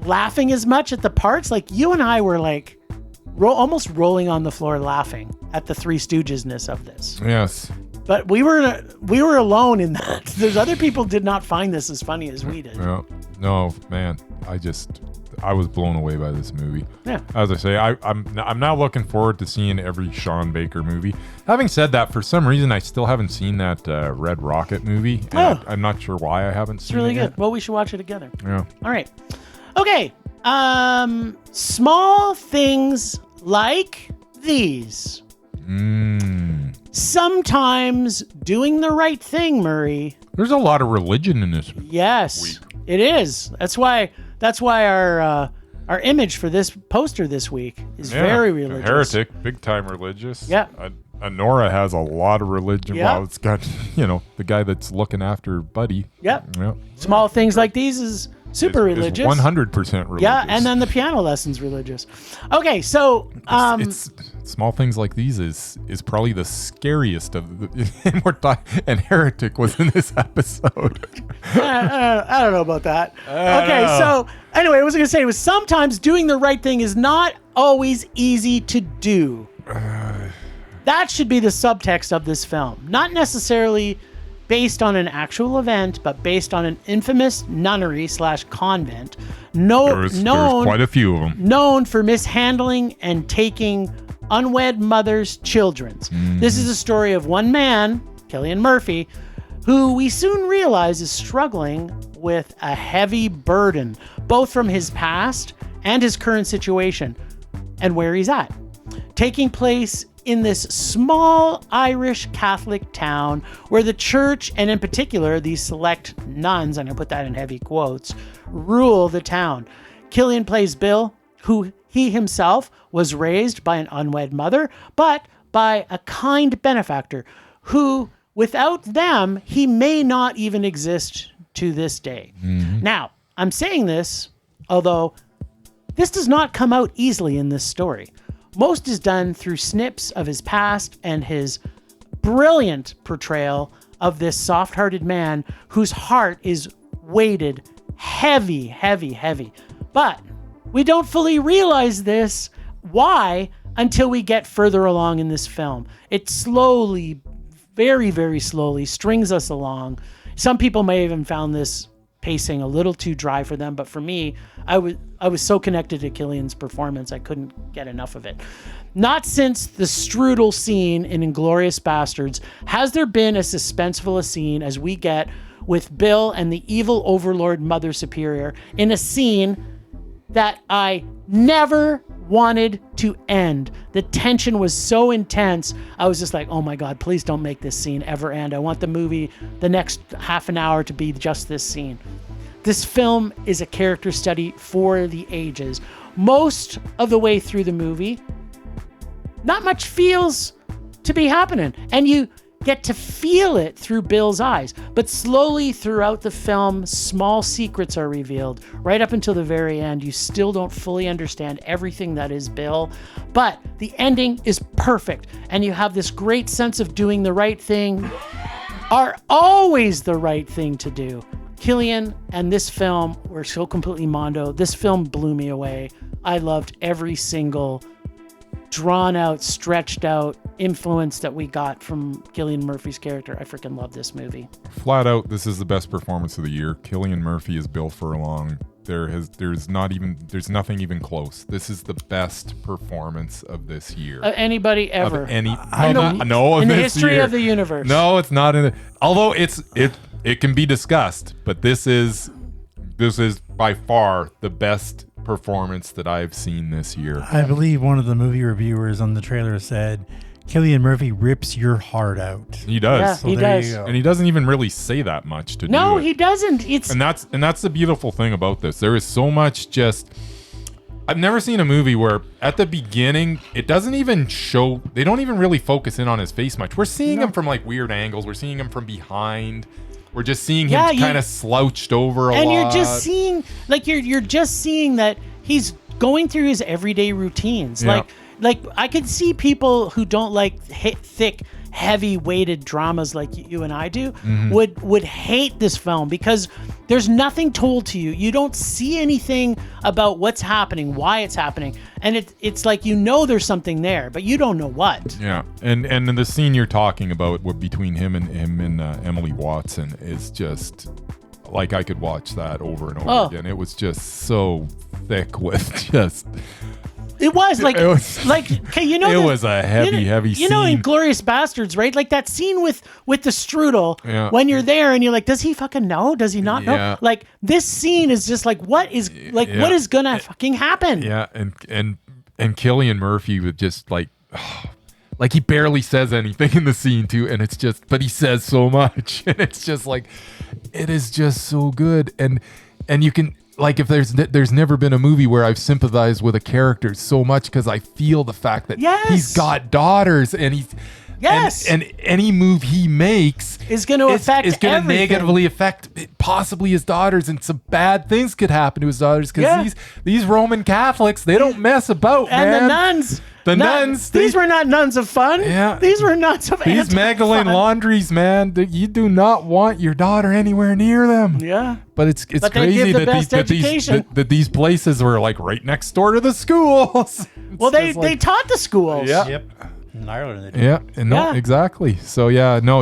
laughing as much at the parts. Like you and I were like almost rolling on the floor laughing at the Three Stooges-ness of this. Yes. But we were alone in that. There's other people did not find this as funny as we did. Yeah. No, man. I was blown away by this movie. Yeah. As I say, I'm now looking forward to seeing every Sean Baker movie. Having said that, for some reason I still haven't seen that Red Rocket movie. And I'm not sure why I haven't seen it. It's really good. Yet. Well, we should watch it together. Yeah. All right. Okay. Small things like these. Sometimes doing the right thing, Murray. There's a lot of religion in this. Yes, it is. That's why our image for this poster this week is very religious. Heretic, big time religious. Yeah. Anora has a lot of religion. Yeah. Well, it's got, the guy that's looking after Buddy. Yeah. Yeah. Small things like these is super religious. 100% religious. Yeah, and then the piano lesson's religious. Okay, so it's small things like these is probably the scariest of the and Heretic was in this episode. I don't know about that. So anyway, I was going to say was sometimes doing the right thing is not always easy to do. That should be the subtext of this film. Not necessarily based on an actual event, but based on an infamous nunnery/convent. There's quite a few of them. Known for mishandling and taking unwed mothers' children. This is a story of one man, Cillian Murphy, who we soon realize is struggling with a heavy burden, both from his past and his current situation, and where he's at. Taking place in this small Irish Catholic town where the church, and in particular these select nuns, I'm going to put that in heavy quotes, rule the town. Cillian plays Bill, who he himself was raised by an unwed mother, but by a kind benefactor who, without them, he may not even exist to this day. Now, I'm saying this, although this does not come out easily in this story. Most is done through snips of his past and his brilliant portrayal of this soft-hearted man whose heart is weighted heavy, heavy, heavy. But we don't fully realize this. Why? Until we get further along in this film. It slowly, very, very slowly strings us along. Some people may have even found this pacing a little too dry for them, but for me, I was so connected to Cillian's performance, I couldn't get enough of it. Not since the strudel scene in Inglourious Bastards has there been as suspenseful a scene as we get with Bill and the evil overlord Mother Superior in a scene that I never wanted to end. The tension was so intense. I was just like, oh my God, please don't make this scene ever end. I want the movie, the next half an hour, to be just this scene. This film is a character study for the ages. Most of the way through the movie, not much feels to be happening. And you get to feel it through Bill's eyes. But slowly throughout the film, small secrets are revealed. Right up until the very end, you still don't fully understand everything that is Bill. But the ending is perfect. And you have this great sense of doing the right thing are always the right thing to do. Cillian and this film were so completely mondo. This film blew me away. I loved every single drawn out, stretched out influence that we got from Cillian Murphy's character. I freaking love this movie. Flat out, this is the best performance of the year. Cillian Murphy is Bill Furlong. There's nothing even close. This is the best performance of this year. Anybody ever? In the history of the universe. No, it's not in it. Although it can be discussed, but this is by far the best performance that I've seen this year. I believe one of the movie reviewers on the trailer said Cillian Murphy rips your heart out. He does. Yeah, So he there does. you go. And he doesn't even really say that much to do it. No, he doesn't. It's And that's the beautiful thing about this. There is so much just. I've never seen a movie where at the beginning it doesn't even show. They don't even really focus in on his face much. We're seeing him from like weird angles. We're seeing him from behind. We're just seeing him kind of slouched over a lot. and you're just seeing you're just seeing that he's going through his everyday routines. Yeah. Like I could see people who don't like thick, heavy weighted dramas like you and I do would hate this film because there's nothing told to you. You don't see anything about what's happening, why it's happening, and it's like there's something there, but you don't know what. Yeah, and the scene you're talking about between him and Emily Watson is just like I could watch that over and over again. It was just so thick with just. It was like, It was- okay, It was a heavy You know, in scene. Glorious Bastards, right? Like that scene with the strudel. Yeah. When you're there and you're like, does he fucking know? Does he not know? Yeah. Like this scene is just like, what is gonna fucking happen? Yeah, and Cillian Murphy would just like he barely says anything in the scene too, and it's just, but he says so much, and it's just like, it is just so good, and you can. Like if there's never been a movie where I've sympathized with a character so much because I feel the fact that he's got daughters and he's and any move he makes is going to affect is going to everything. negatively affect possibly his daughters, and some bad things could happen to his daughters because these Roman Catholics, they don't mess about, and man. the nuns. Nuns, these were not nuns of fun. Yeah. These were nuns of These Magdalene fun. laundries, man. You do not want your daughter anywhere near them. Yeah. But it's But they crazy give the best education. that these places were like right next door to the schools. Well, they taught the schools. Yeah. Yep. In Ireland, they do. Yeah, and no, Yeah. exactly. So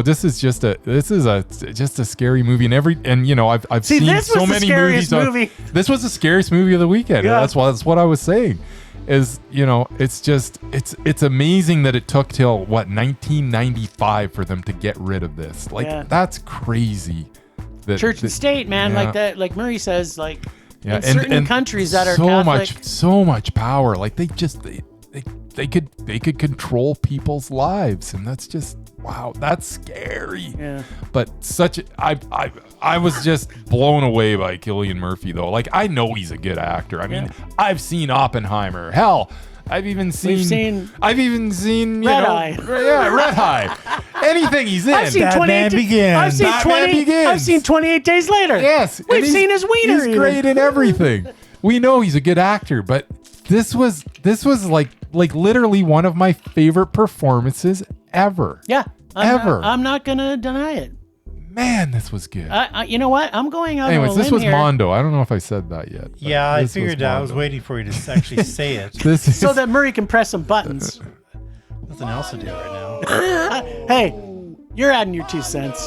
this is just a scary movie, and I've See, seen this so was the many scariest movies. movie. This was the scariest movie of the weekend. Yeah. That's what I was saying. Is it's just it's amazing that it took till 1995 for them to get rid of this. That's crazy. Church and state, man, like that, like Murray says, like in certain countries that are Catholic, so much power. Like they could control people's lives, and that's just wow. That's scary. Yeah. But I was just blown away by Cillian Murphy though. Like I know he's a good actor. I mean, I've seen Oppenheimer. Hell, I've even seen Red Eye. Red Eye. Anything he's in. I've seen Batman 28 Begins. I've seen Batman 20 Begins. I've seen 28 Days Later. Yes, and We've seen his wiener. He's great in everything. We know he's a good actor, but this was like literally one of my favorite performances ever. Yeah. Ever. I'm not gonna deny it. Man, this was good. You know what? I'm going out on a Anyways, this limb was here. Mondo. I don't know if I said that yet. but Yeah, I this figured I was Mondo. waiting for you to actually say it. This is So that Murray can press some buttons. Nothing else to do right now. Hey, you're adding your 2 cents.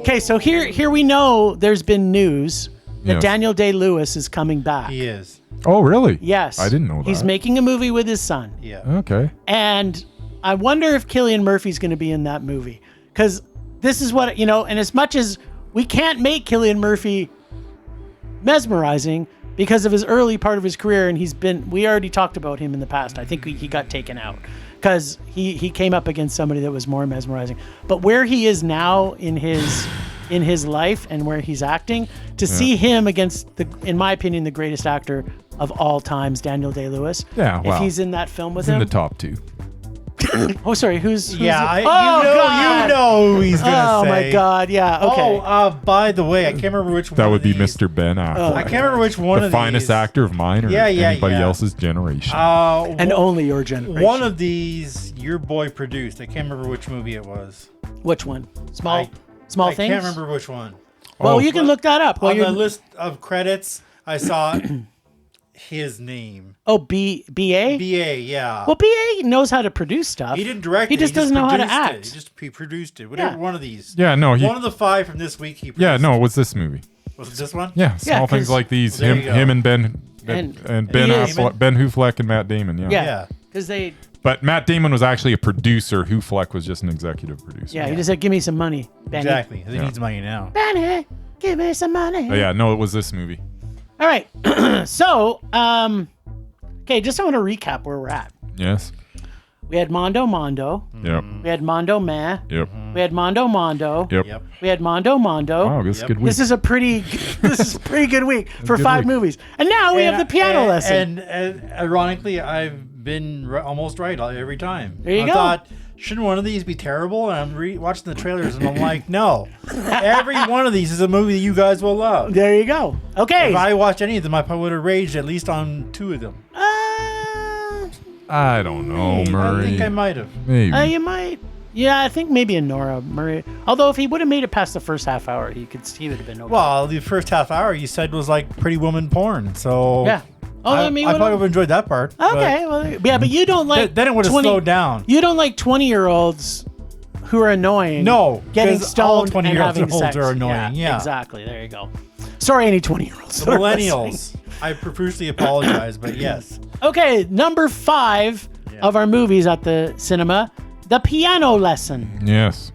Okay, so here we know there's been news that Yes. Daniel Day-Lewis is coming back. He is. Oh, really? Yes. I didn't know that. He's making a movie with his son. Yeah. Okay. And I wonder if Cillian Murphy's going to be in that movie. Because this is what, and as much as we can't make Cillian Murphy mesmerizing because of his early part of his career, and we already talked about him in the past. I think he got taken out because he came up against somebody that was more mesmerizing. But where he is now in his life and where he's acting, to see him against in my opinion, the greatest actor of all times, Daniel Day-Lewis. Yeah, wow. If he's in that film with It's in him. the top 2. Oh, sorry. Who's Yeah, God. you know who he's gonna Oh say. my God! Yeah. Okay. Oh, by the way, I can't remember which one. That would of be these- Mr. Ben Affleck. I can't remember which one the of finest these. actor of mine or Yeah, anybody yeah. else's generation. and only your generation. One of these your boy produced. I can't remember which movie it was. Which one? Small I things. can't remember which one. Well, Oh. you can look that up. Well, On the you're, list of credits, I saw his name. BA. B.A. Yeah. Well, BA knows how to produce stuff. He didn't direct He it. just doesn't know how to produced it. act. He produced it. Whatever Yeah. one of these. Yeah, no, One of the 5 from this week he produced. Yeah, no, it was this movie. Was it this one? Yeah, small things 'cause- like these. Well, there you go. Him and Ben And- and Ben he is- Affleck, Ben Affleck and Matt Damon. Yeah. Yeah. Because they. But Matt Damon was actually a producer. Affleck was just an executive producer. Yeah, he just said, "Give me some money, Benny." Exactly. He needs money now. Benny, give me some money. But yeah, no, it was this movie. All right. So, okay, just I want to recap where we're at. Yes. We had Mondo Mondo. Yep. We had Mondo Meh. Yep. We had Mondo Mondo. Yep. We had Mondo Mondo. Wow, this is a good week. This is a pretty good week for 5 movies. And now we have the piano lesson. And ironically, I've been almost right every time. There you go. I thought, shouldn't one of these be terrible? And I'm watching the trailers and I'm like, no. Every one of these is a movie that you guys will love. There you go. Okay. If I watched any of them, I probably would have raged at least on 2 of them. I don't know, Murray. I think I might have. Maybe. You might. Yeah, I think maybe Anora, Murray. Although if he would have made it past the first half hour, he would have been okay. Well, the first half hour you said was like Pretty Woman porn, so yeah. Oh, I probably would have enjoyed that part. Okay, well, yeah, but you don't like. Then it would have slowed down. You don't like 20-year-olds who are annoying. No, getting all stoned and having sex. are annoying. Yeah, exactly. There you go. Sorry, any 20-year-olds. The millennials. I profusely apologize, but yes. Okay, number 5 of our movies at the cinema, The Piano Lesson. Yes.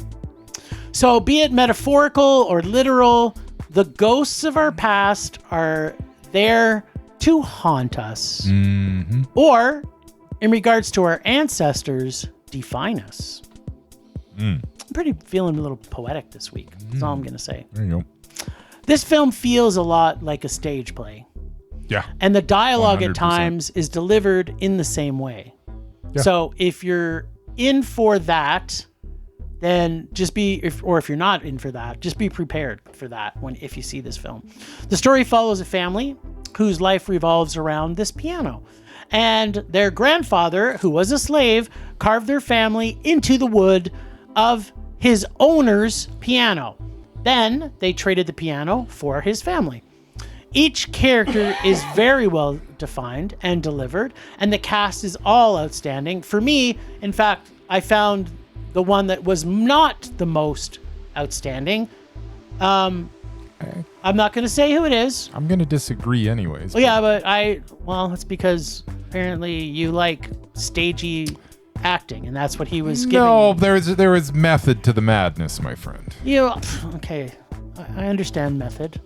So, be it metaphorical or literal, the ghosts of our past are there to haunt us. Mm-hmm. Or, in regards to our ancestors, define us. I'm feeling a little poetic this week. That's all I'm going to say. There you go. This film feels a lot like a stage play. Yeah. And the dialogue 100%. at times is delivered in the same way. Yeah. So if you're in for that, then just if you're not in for that, just be prepared for that if you see this film. The story follows a family whose life revolves around this piano. And their grandfather, who was a slave, carved their family into the wood of his owner's piano. Then they traded the piano for his family. Each character is very well defined and delivered, and the cast is all outstanding. For me, in fact, I found the one that was not the most outstanding. I'm not going to say who it is. I'm going to disagree anyways. Well, yeah, but it's because apparently you like stagey acting, and that's what he was giving. No, there was method to the madness, my friend. Okay, I understand method.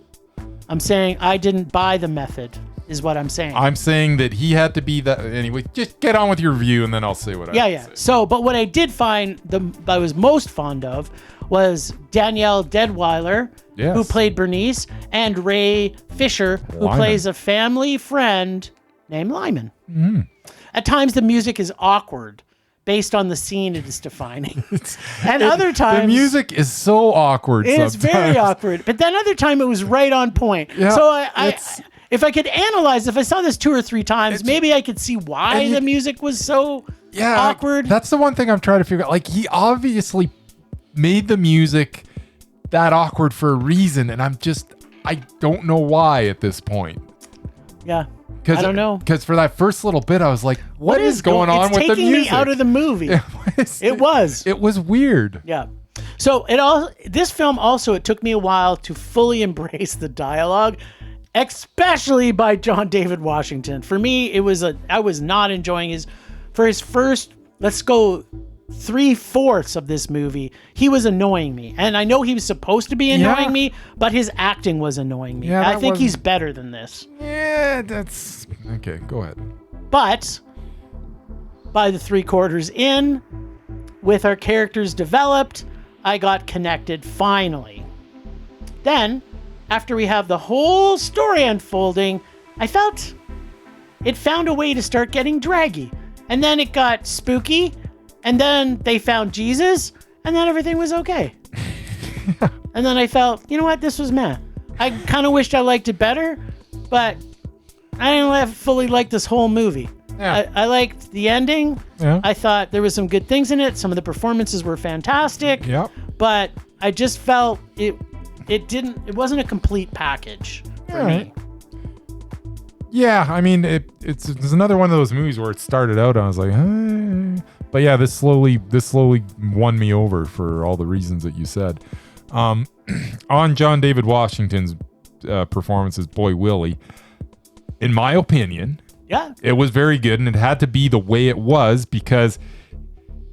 I'm saying I didn't buy the method, is what I'm saying. I'm saying that he had to be that. Anyway, just get on with your review, and then I'll say what I have to say. So, but what I did find I was most fond of was Danielle Deadwyler, who played Bernice, and Ray Fisher, who plays a family friend named Lyman. At times, the music is awkward based on the scene it is defining. Other times... The music is so awkward It's very awkward. But then other time, it was right on point. Yeah, so if I could analyze, if I saw this 2 or 3 times, maybe I could see why the music was so awkward. That's the one thing I'm trying to figure out. Like, he obviously made the music that awkward for a reason, and I don't know why at this point. Yeah. I don't know. Because for that first little bit, I was like, what is going on with the music? It's taking me out of the movie. It was weird. Yeah. So this film also, it took me a while to fully embrace the dialogue, especially by John David Washington. For me, I was not enjoying his first, let's go 3/4 of this movie, he was annoying me. And I know he was supposed to be annoying me, but his acting was annoying me. I think he's better than this. Yeah, that's... Okay, go ahead. But by the 3/4 in, with our characters developed, I got connected finally. Then, after we have the whole story unfolding, I felt it found a way to start getting draggy. And then it got spooky. And then they found Jesus, and then everything was okay. And then I felt, you know what, this was meh. I kind of wished I liked it better, but I didn't fully like this whole movie. Yeah. I liked the ending. Yeah. I thought there was some good things in it. Some of the performances were fantastic. Yeah. But I just felt it wasn't a complete package for me. Yeah, I mean, it's another one of those movies where it started out, and I was like, hey. But yeah, this slowly won me over for all the reasons that you said. On John David Washington's performance as Boy Willie, in my opinion, it was very good, and it had to be the way it was because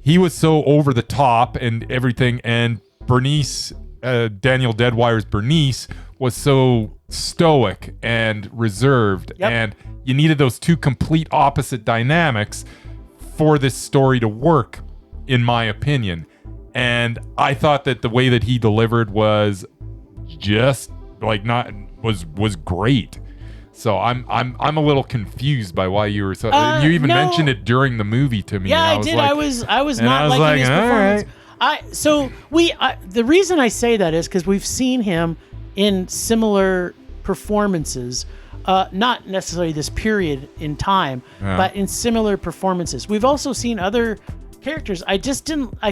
he was so over the top and everything, and Bernice, Danielle Deadwyler's Bernice, was so stoic and reserved, and you needed those two complete opposite dynamics for this story to work, in my opinion. And I thought that the way that he delivered was just like was great. So I'm a little confused by why you were so. You even mentioned it during the movie to me. Yeah, and I did. Like, I was not liking his performance. The reason I say that is because we've seen him in similar performances, not necessarily this period in time, but in similar performances. We've also seen other characters. I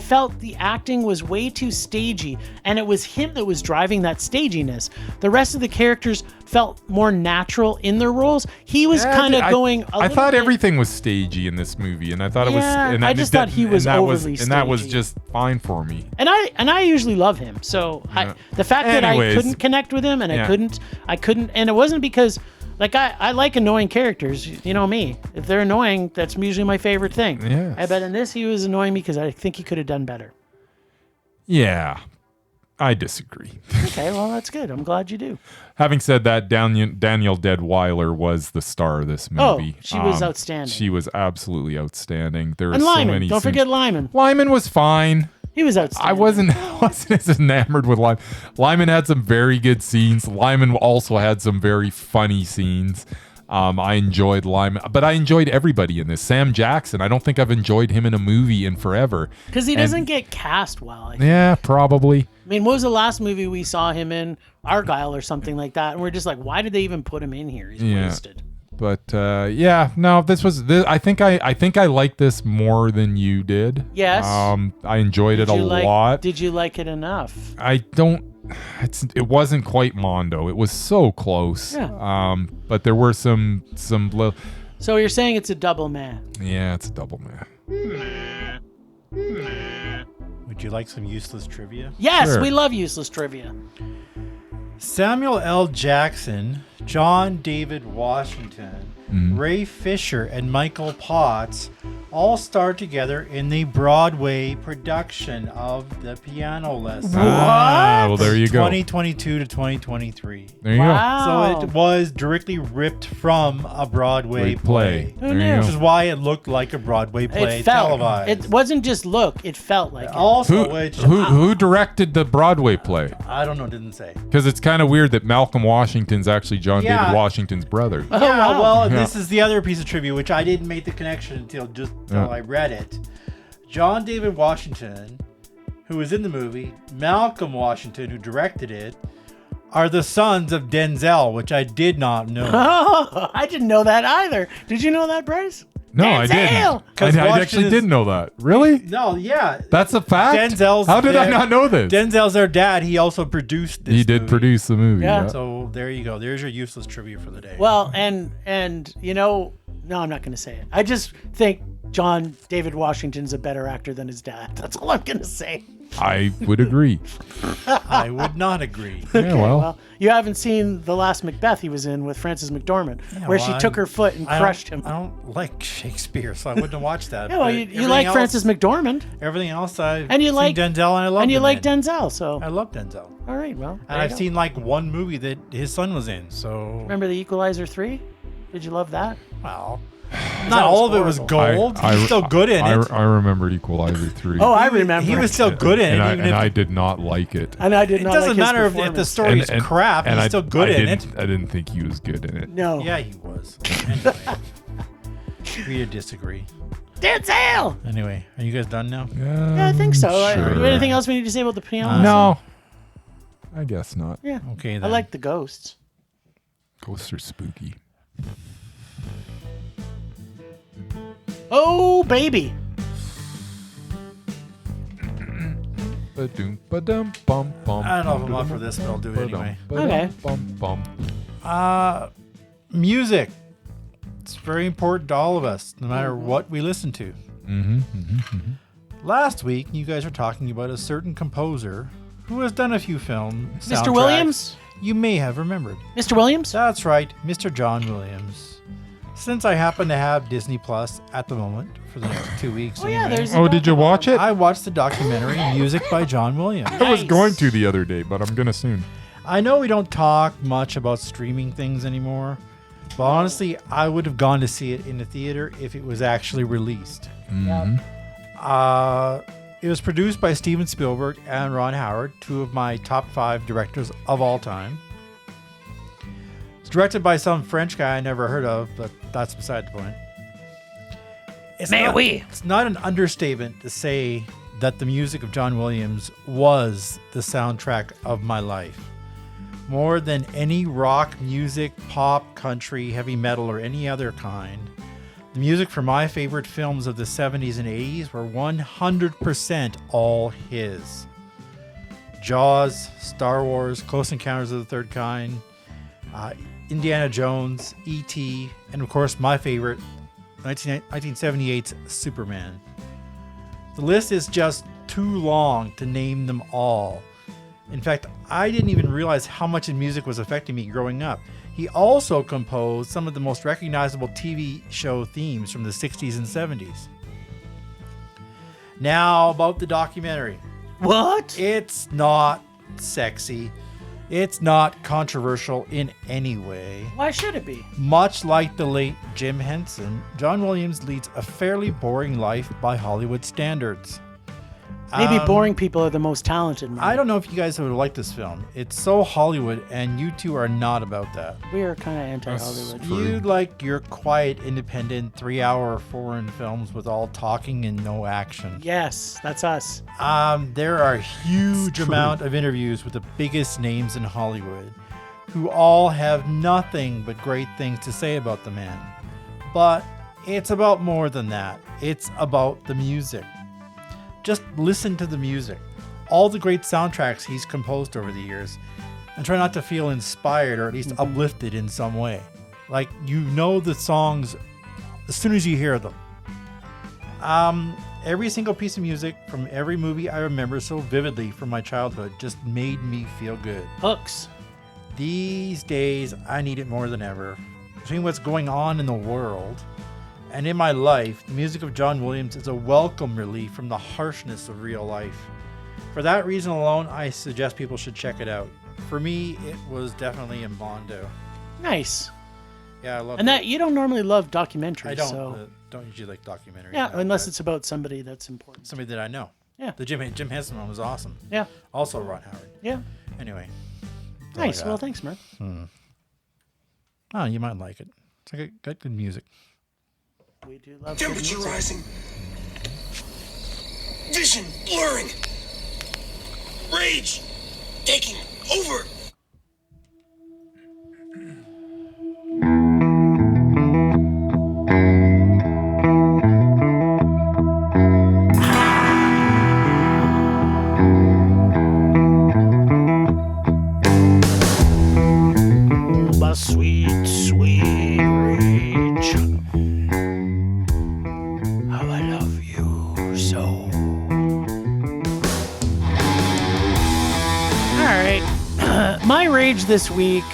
felt the acting was way too stagey, and it was him that was driving that staginess. The rest of the characters felt more natural in their roles. He was kind of going. I thought everything was stagey in this movie, and I thought it was. And I just thought he was overly stagey, and that was just fine for me. And I usually love him, so the fact that I couldn't connect with him, and I couldn't, and it wasn't because. Like, I like annoying characters. You know me. If they're annoying, that's usually my favorite thing. Yeah. I bet in this he was annoying me because I think he could have done better. Yeah. I disagree. Okay, well, that's good. I'm glad you do. Having said that, Danielle Deadweiler was the star of this movie. Oh, she was outstanding. She was absolutely outstanding. There were and Lyman. so many Don't forget Lyman. Lyman was fine. He was outstanding. I wasn't as enamored with Lyman. Lyman had some very good scenes. Lyman also had some very funny scenes. I enjoyed Lyman, but I enjoyed everybody in this. Sam Jackson, I don't think I've enjoyed him in a movie in forever. Because he doesn't get cast well. I think. Yeah, probably. I mean, what was the last movie we saw him in? Argyle or something like that. And we're just like, why did they even put him in here? He's wasted. But I think I liked this more than you did. Yes. I enjoyed it a lot. Did you like it enough? It wasn't quite Mondo. It was so close. Yeah. But there were some So you're saying it's a double man? Yeah, it's a double man. Would you like some useless trivia? Yes, Sure. we love useless trivia. Samuel L. Jackson, John David Washington, Ray Fisher, and Michael Potts all starred together in the Broadway production of The Piano Lesson. Well, there you go. 2022 to 2023. There you go. Wow. So it was directly ripped from a Broadway play. Who knew? Which is why it looked like a Broadway play televised. It wasn't just look, it felt like it. Also, Who directed the Broadway play? I don't know, didn't say. Because it's kind of weird that Malcolm Washington's actually John David Washington's brother. Oh, Yeah, wow. well, this is the other piece of trivia, which I didn't make the connection until I read it. John David Washington, who was in the movie, Malcolm Washington, who directed it, are the sons of Denzel, which I did not know. Oh, I didn't know that either. Did you know that, Bryce? No, I didn't. I actually didn't know that. Really? No, yeah. That's a fact? Denzel's How did I not know this? Denzel's their dad. He also produced this He did movie. produce the movie. Yeah. Yeah. So there you go. There's your useless trivia for the day. Well, and you know, no, I'm not going to say it. I just think John David Washington's a better actor than his dad. That's all I'm going to say. I would agree. I would not agree. Yeah, well. Well, you haven't seen the last Macbeth he was in with Frances McDormand, where she took her foot and crushed him. I don't like Shakespeare, so I wouldn't have watched that. Yeah, well, But you like Frances McDormand, Everything else, I've and you seen like Denzel, and I love and you him like in. Denzel. So I love Denzel. all right, well, And I've seen like one movie that his son was in, so... Remember The Equalizer 3? Did you love that? Well, not all of it was gold. He's still good in it. I remembered Equalizer 3. Oh, I remember. He was still good in it. And I did not like it. And I did It not. doesn't like matter his if the story is crap. He's still good in it. I didn't think he was good in it. No. Yeah, he was. Anyway, agree to disagree. Denzel. Anyway, are you guys done now? Yeah, I think so. Sure. Anything else we need to say about the piano? No. I guess not. Yeah. Okay, then. I like the ghosts. Ghosts are spooky. Oh, baby. I don't know if I'm up for this, but I'll do it anyway. Okay. Music. It's very important to all of us, no matter what we listen to. Last week, you guys were talking about a certain composer who has done a few film soundtracks. Mr. Williams? You may have remembered. Mr. Williams? That's right, Mr. John Williams. Since I happen to have Disney Plus at the moment for the next 2 weeks. Oh, yeah, there's. Oh, did you watch it? I watched the documentary Music by John Williams. I was going to the other day, but I'm going to soon. I know we don't talk much about streaming things anymore, but honestly, I would have gone to see it in the theater if it was actually released. It was produced by Steven Spielberg and Ron Howard, two of my top 5 directors of all time. It's directed by some French guy I never heard of, but that's beside the point. It's not an understatement to say that the music of John Williams was the soundtrack of my life. More than any rock music, pop, country, heavy metal, or any other kind, the music for my favorite films of the 70s and 80s were 100% all his. Jaws, Star Wars, Close Encounters of the Third Kind, Indiana Jones, E.T., and of course my favorite, 1978's Superman. The list is just too long to name them all. In fact, I didn't even realize how much his music was affecting me growing up. He also composed some of the most recognizable TV show themes from the 60s and 70s. Now, about the documentary. What? It's not sexy. It's not controversial in any way. Why should it be? Much like the late Jim Henson, John Williams leads a fairly boring life by Hollywood standards. Maybe boring people are the most talented. Man. I don't know if you guys would like this film. It's so Hollywood, and you two are not about that. We are kind of anti-Hollywood. You like your quiet, independent, 3-hour foreign films with all talking and no action. Yes, that's us. There are a huge amount of interviews with the biggest names in Hollywood who all have nothing but great things to say about the man. But it's about more than that. It's about the music. Just listen to the music. All the great soundtracks he's composed over the years, and try not to feel inspired or at least uplifted in some way. Like, you know the songs as soon as you hear them. Every single piece of music from every movie I remember so vividly from my childhood just made me feel good. Hooks. These days, I need it more than ever. Between what's going on in the world and in my life, the music of John Williams is a welcome relief from the harshness of real life. For that reason alone, I suggest people should check it out. For me, it was definitely a mondo. Nice. Yeah, I love it. And that you don't normally love documentaries. I don't. So. Don't usually like documentaries. Yeah, no, unless it's about somebody that's important. somebody that I know. Yeah. The Jim Henson one was awesome. Yeah. Also Ron Howard. Yeah. Anyway. Nice. Well, thanks, Mark. Oh, you might like it. It's like got good music. We do love Temperature rising. Vision blurring. Rage taking over. My sweet, sweet rage. How I love you so. All right. My rage this week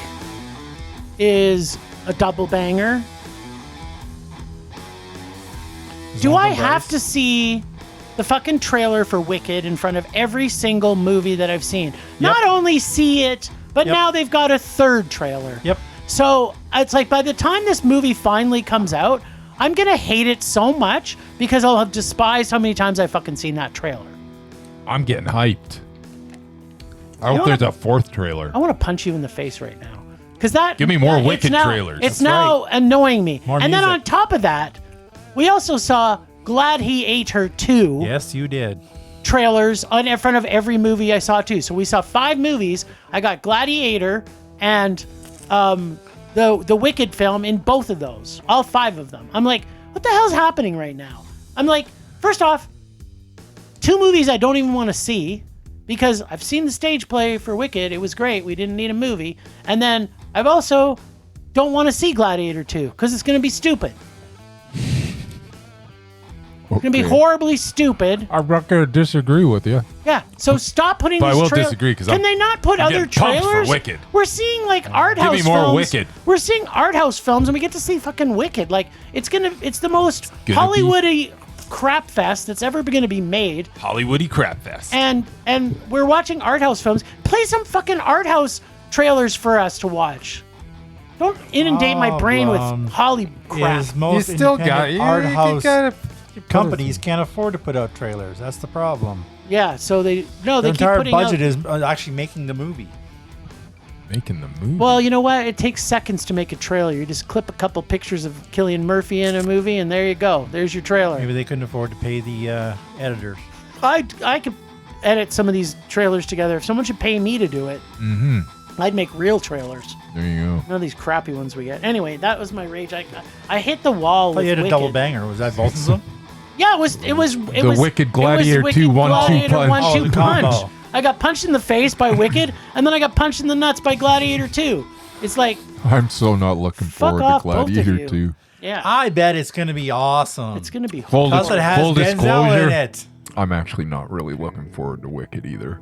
is a double banger. Do I have to see the fucking trailer for Wicked in front of every single movie that I've seen? Not only see it, but now they've got a third trailer. Yep. So it's like by the time this movie finally comes out, I'm going to hate it so much because I'll have despised how many times I've fucking seen that trailer. I'm getting hyped. I hope there's a fourth trailer. I want to punch you in the face right now. Because that Give me more it's Wicked now- trailers. It's That's now annoying me. More and then music. on top of that, we also saw Glad He Ate Her 2 Yes, you did. trailers in front of every movie I saw too. So we saw 5 movies. I got Gladiator and the Wicked film in both of those. All 5 of them. I'm like, what the hell's happening right now? I'm like, first off, 2 movies I don't even want to see because I've seen the stage play for Wicked. It was great. We didn't need a movie. And then I've also don't want to see Gladiator 2 because it's going to be stupid. It's going to be horribly stupid. I'm not going to disagree with you. Yeah, so stop putting But I these will trailers. disagree, 'cause Can I'm- they not put I'm other getting pumped for trailers? Wicked. We're seeing like art house Give me more films. Wicked. We're seeing art house films, and we get to see fucking Wicked. Like it's the most Gonna Hollywoody crap fest that's ever going to be made. Hollywoody crap fest. And we're watching art house films. Play some fucking art house trailers for us to watch. Don't inundate my brain with Holly crap. Is most You still got independent art house companies can't afford to put out trailers. That's the problem. Yeah, so they The keep entire putting budget out, is actually making the movie. Making the movie. Well, you know what? It takes seconds to make a trailer. You just clip a couple pictures of Cillian Murphy in a movie, and there you go. There's your trailer. Maybe they couldn't afford to pay the editors. I could edit some of these trailers together. If someone should pay me to do it, I'd make real trailers. There you go. None of these crappy ones we get. Anyway, that was my rage. I hit the wall. I thought with you had a Wicked. double banger. Was that both of them? Yeah, it was. The Wicked Gladiator II 1-2 punch. Oh, the combo. I got punched in the face by Wicked, and then I got punched in the nuts by Gladiator 2. It's like, I'm so not looking Fuck forward off, to both of Gladiator you. 2. yeah, I bet it's going to be awesome. it's gonna be. Full, Because it has full Denzel disclosure, in it. I'm actually not really looking forward to Wicked either.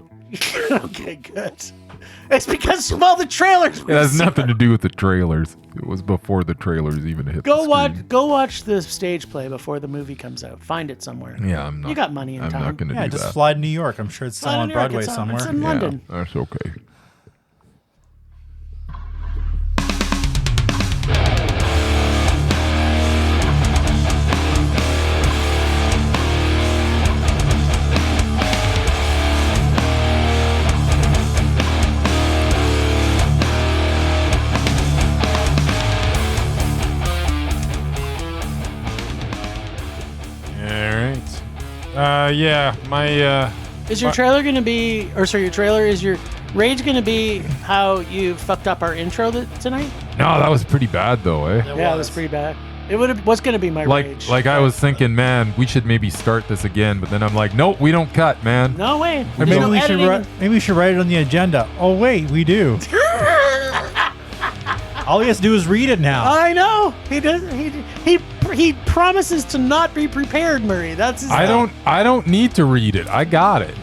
Okay, good. It's because of all the trailers. It has nothing to do with the trailers. It was before the trailers even hit the screen. Go watch the stage play before the movie comes out. Find it somewhere. Yeah, I'm not. You got money and I'm time. not going to Yeah, do just that. fly to New York. I'm sure it's still Fly to on New York. Broadway It's somewhere. It's in London. Yeah, that's okay. Yeah, my Is your trailer gonna be, or sorry, is your rage gonna be how you fucked up our intro tonight? no, that was pretty bad though, eh? Yeah, it was pretty bad. It was gonna be my rage. Like I was thinking, man, we should maybe start this again, but then I'm like, nope, we don't cut, man. No way. Or There's maybe no we should editing. maybe we should write it on the agenda. Oh wait, we do. All he has to do is read it now. I know. He does. He promises to not be prepared, Murray. That's his I don't need to read it. I got it.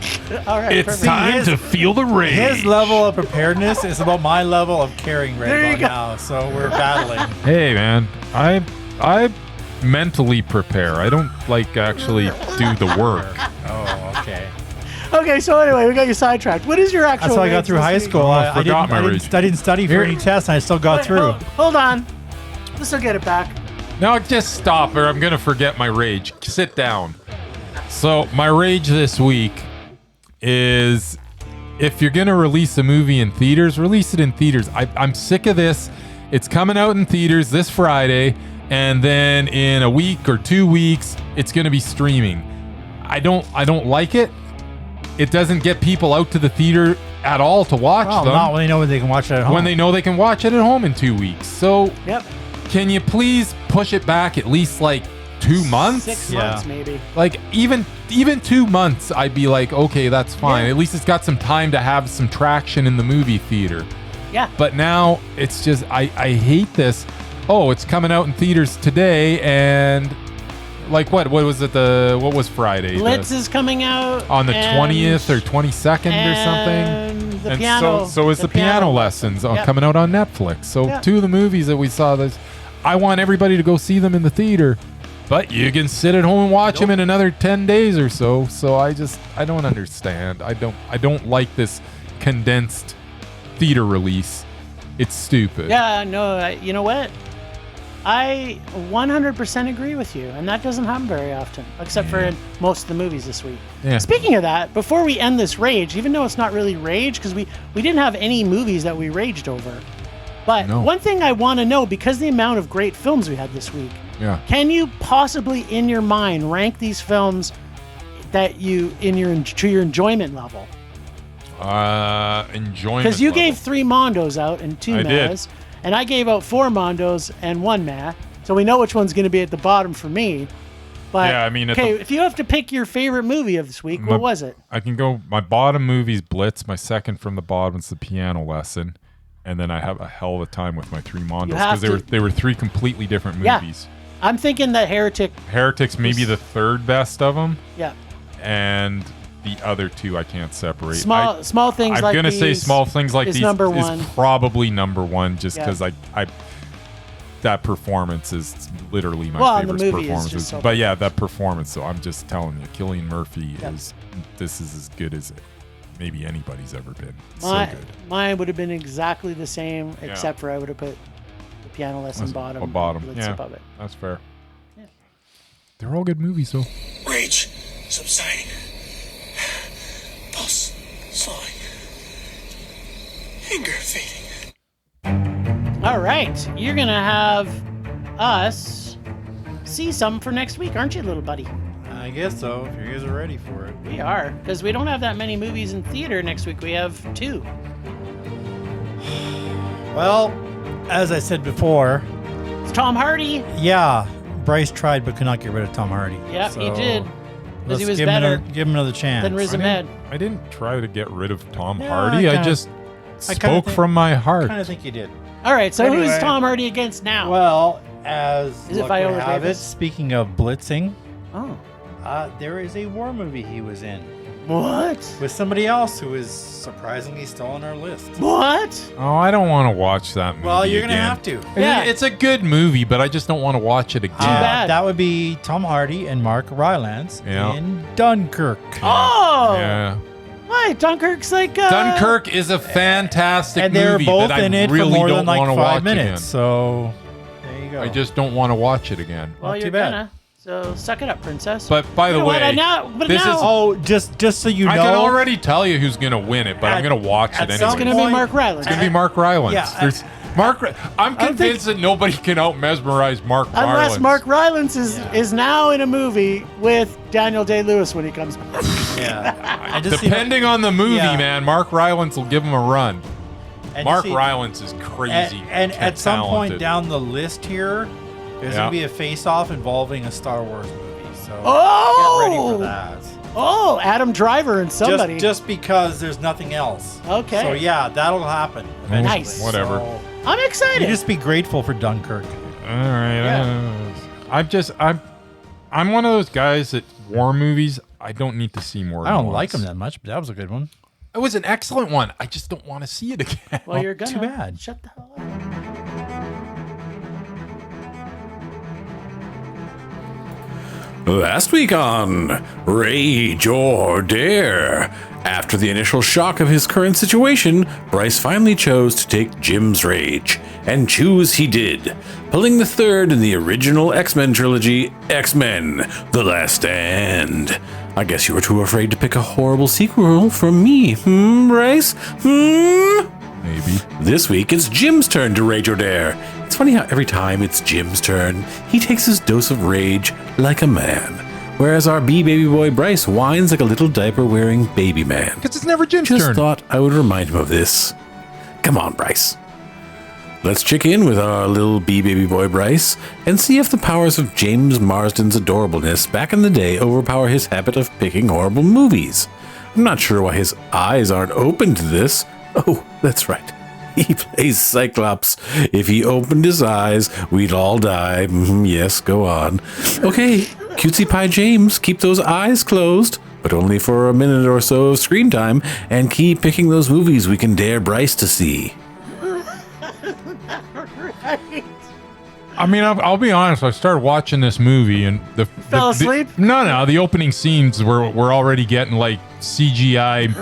All right. It's perfect. time His- to feel the rage. His level of preparedness is about my level of caring right There you about go. now. So we're battling. Hey, man, I mentally prepare. I don't like actually do the work. Oh, okay. Okay. So anyway, we got you sidetracked. What is your actual? That's how I got rage through this high week? school. Oh, I I forgot my rage. didn't study for Here- any tests, and I still got Wait, through. Hold on. This will get it back. No, just stop or I'm going to forget my rage. Sit down. So, my rage this week is if you're going to release a movie in theaters, release it in theaters. I'm sick of this. It's coming out in theaters this Friday, and then in a week or 2 weeks, it's going to be streaming. I don't like it. It doesn't get people out to the theater at all to watch Well, them not when they know they can watch it at home. when they know they can watch it at home in 2 weeks. So, Yep. can you please push it back at least like 2 months? 6 Yeah. months maybe. Like even 2 months, I'd be like, okay, that's fine. Yeah. At least it's got some time to have some traction in the movie theater. Yeah. But now it's just I hate this. Oh, it's coming out in theaters today, and like what was it? What was Friday? Blitz is coming out On the and- 20th or 22nd or something. And the And piano. so is the piano lessons Yep. coming out on Netflix. So Yeah. 2 of the movies that we saw, I want everybody to go see them in the theater, but you can sit at home and watch them in another 10 days or so. So I don't understand. I don't like this condensed theater release. It's stupid. Yeah, no, you know what? I 100% agree with you, and that doesn't happen very often, except for in most of the movies this week. Yeah. Speaking of that, before we end this rage, even though it's not really rage, because we didn't have any movies that we raged over, but No. one thing I want to know, because the amount of great films we had this week, Yeah. can you possibly, in your mind, rank these films that you to your enjoyment level? Enjoyment. Because you level. gave 3 Mondos out and 2 I did. Mas, and I gave out 4 Mondos and 1 Ma, so we know which one's going to be at the bottom for me. But Yeah, I mean, at okay, the- if you have to pick your favorite movie of this week, My- what was it? I can go. My bottom movie's Blitz. My second from the bottom is the piano lesson, and then I have a hell of a time with my 3 Mondos have because to- they were 3 completely different Yeah. movies. I'm thinking that Heretic. Heretic's maybe the 3rd best of them, Yeah, and the other 2 I can't separate. small things I'm like gonna these. say small things like is these number one. is probably number 1 just Yeah. because I that performance is literally my Well, and the favorite movie is performance. just so But yeah, that performance. So I'm just telling you, Cillian Murphy Yeah. this is as good as maybe anybody's ever been. It's My, so good. mine would have been exactly the same, except for I would have put the piano lesson That's bottom, a bottom. Blitz Yeah, above it. that's fair. They're all good movies, though. Rage subsiding. Pulse slowing. Anger fading. All right. You're going to have us see some for next week, aren't you, little buddy? I guess so, if you guys are ready for it. We are, because we don't have that many movies in theater next week. We have 2. Well, as I said before, It's Tom Hardy. yeah, Bryce tried but could not get rid of Tom Hardy. Yep, he So, did. Because he let's was give better give him another chance. than Riz Ahmed. I didn't try to get rid of Tom Yeah, Hardy. I kinda- just I kinda spoke think- from my heart. I kind of think you did. All right, so who's Anyway. Tom Hardy against now? Well, as Is it luck Viola would have Davis? it, speaking of blitzing, Oh. there is a war movie he was in What? with somebody else who is surprisingly still on our list. What? Oh, I don't want to watch that movie. Well, you're gonna again. have to. Yeah. It's a good movie, but I just don't want to watch it again. bad. That would be Tom Hardy and Mark Rylance Yeah. in Dunkirk. Oh! Yeah. Why? Dunkirk's like... Dunkirk is a fantastic And they're movie both that I in it really for more don't than like want to 5 watch minutes. again. So there you go. I just don't want to watch it again. Well, Not you're too bad. gonna. So suck it up, princess. But by the You know what, way, I now- but this now- is. Oh, just so you know, I can already tell you who's gonna win it, but I'm At- gonna watch at it some anyway. it's gonna be point- Mark Rylance. It's gonna be Mark Rylance. Yeah, There's I'm convinced that nobody can out mesmerize Mark Rylance. Unless Mark Rylance is now in a movie with Daniel Day-Lewis when he comes back. yeah. And just so you know- Depending on the movie, Yeah. man, Mark Rylance will give him a run. and Mark just so you- Rylance is crazy. And at some point talented. down the list here, there's Yeah. gonna be a face-off involving a Star Wars movie. So Oh! get ready for that. Oh, Adam Driver and somebody. Just because there's nothing else. Okay. So yeah, that'll happen. eventually. Nice. Whatever. So I'm excited. you just be grateful for Dunkirk. All right. Yeah. I'm one of those guys that war movies. I don't need to see more. I don't than like once. them that much, but that was a good one. It was an excellent one. I just don't want to see it again. well, you're gonna. too bad. Shut the hell up. Last week on Rage or Dare. After the initial shock of his current situation, Bryce finally chose to take Jim's rage. And choose he did, pulling the third in the original X-Men trilogy, X-Men: The Last Stand. I guess you were too afraid to pick a horrible sequel from me, Bryce? Maybe. This week, it's Jim's turn to rage or dare. It's funny how every time it's Jim's turn, he takes his dose of rage like a man, whereas our baby boy Bryce whines like a little diaper-wearing baby man. Because it's never Jim's Just turn. thought I would remind him of this. Come on, Bryce. Let's check in with our little baby boy Bryce and see if the powers of James Marsden's adorableness back in the day overpower his habit of picking horrible movies. I'm not sure why his eyes aren't open to this. Oh, that's right. He plays Cyclops. If he opened his eyes, we'd all die. Yes, go on. Okay, Cutesy Pie James, keep those eyes closed, but only for a minute or so of screen time, and keep picking those movies we can dare Bryce to see. I mean, I'll be honest. I started watching this movie and Fell asleep? No. The opening scenes we're already getting like CGI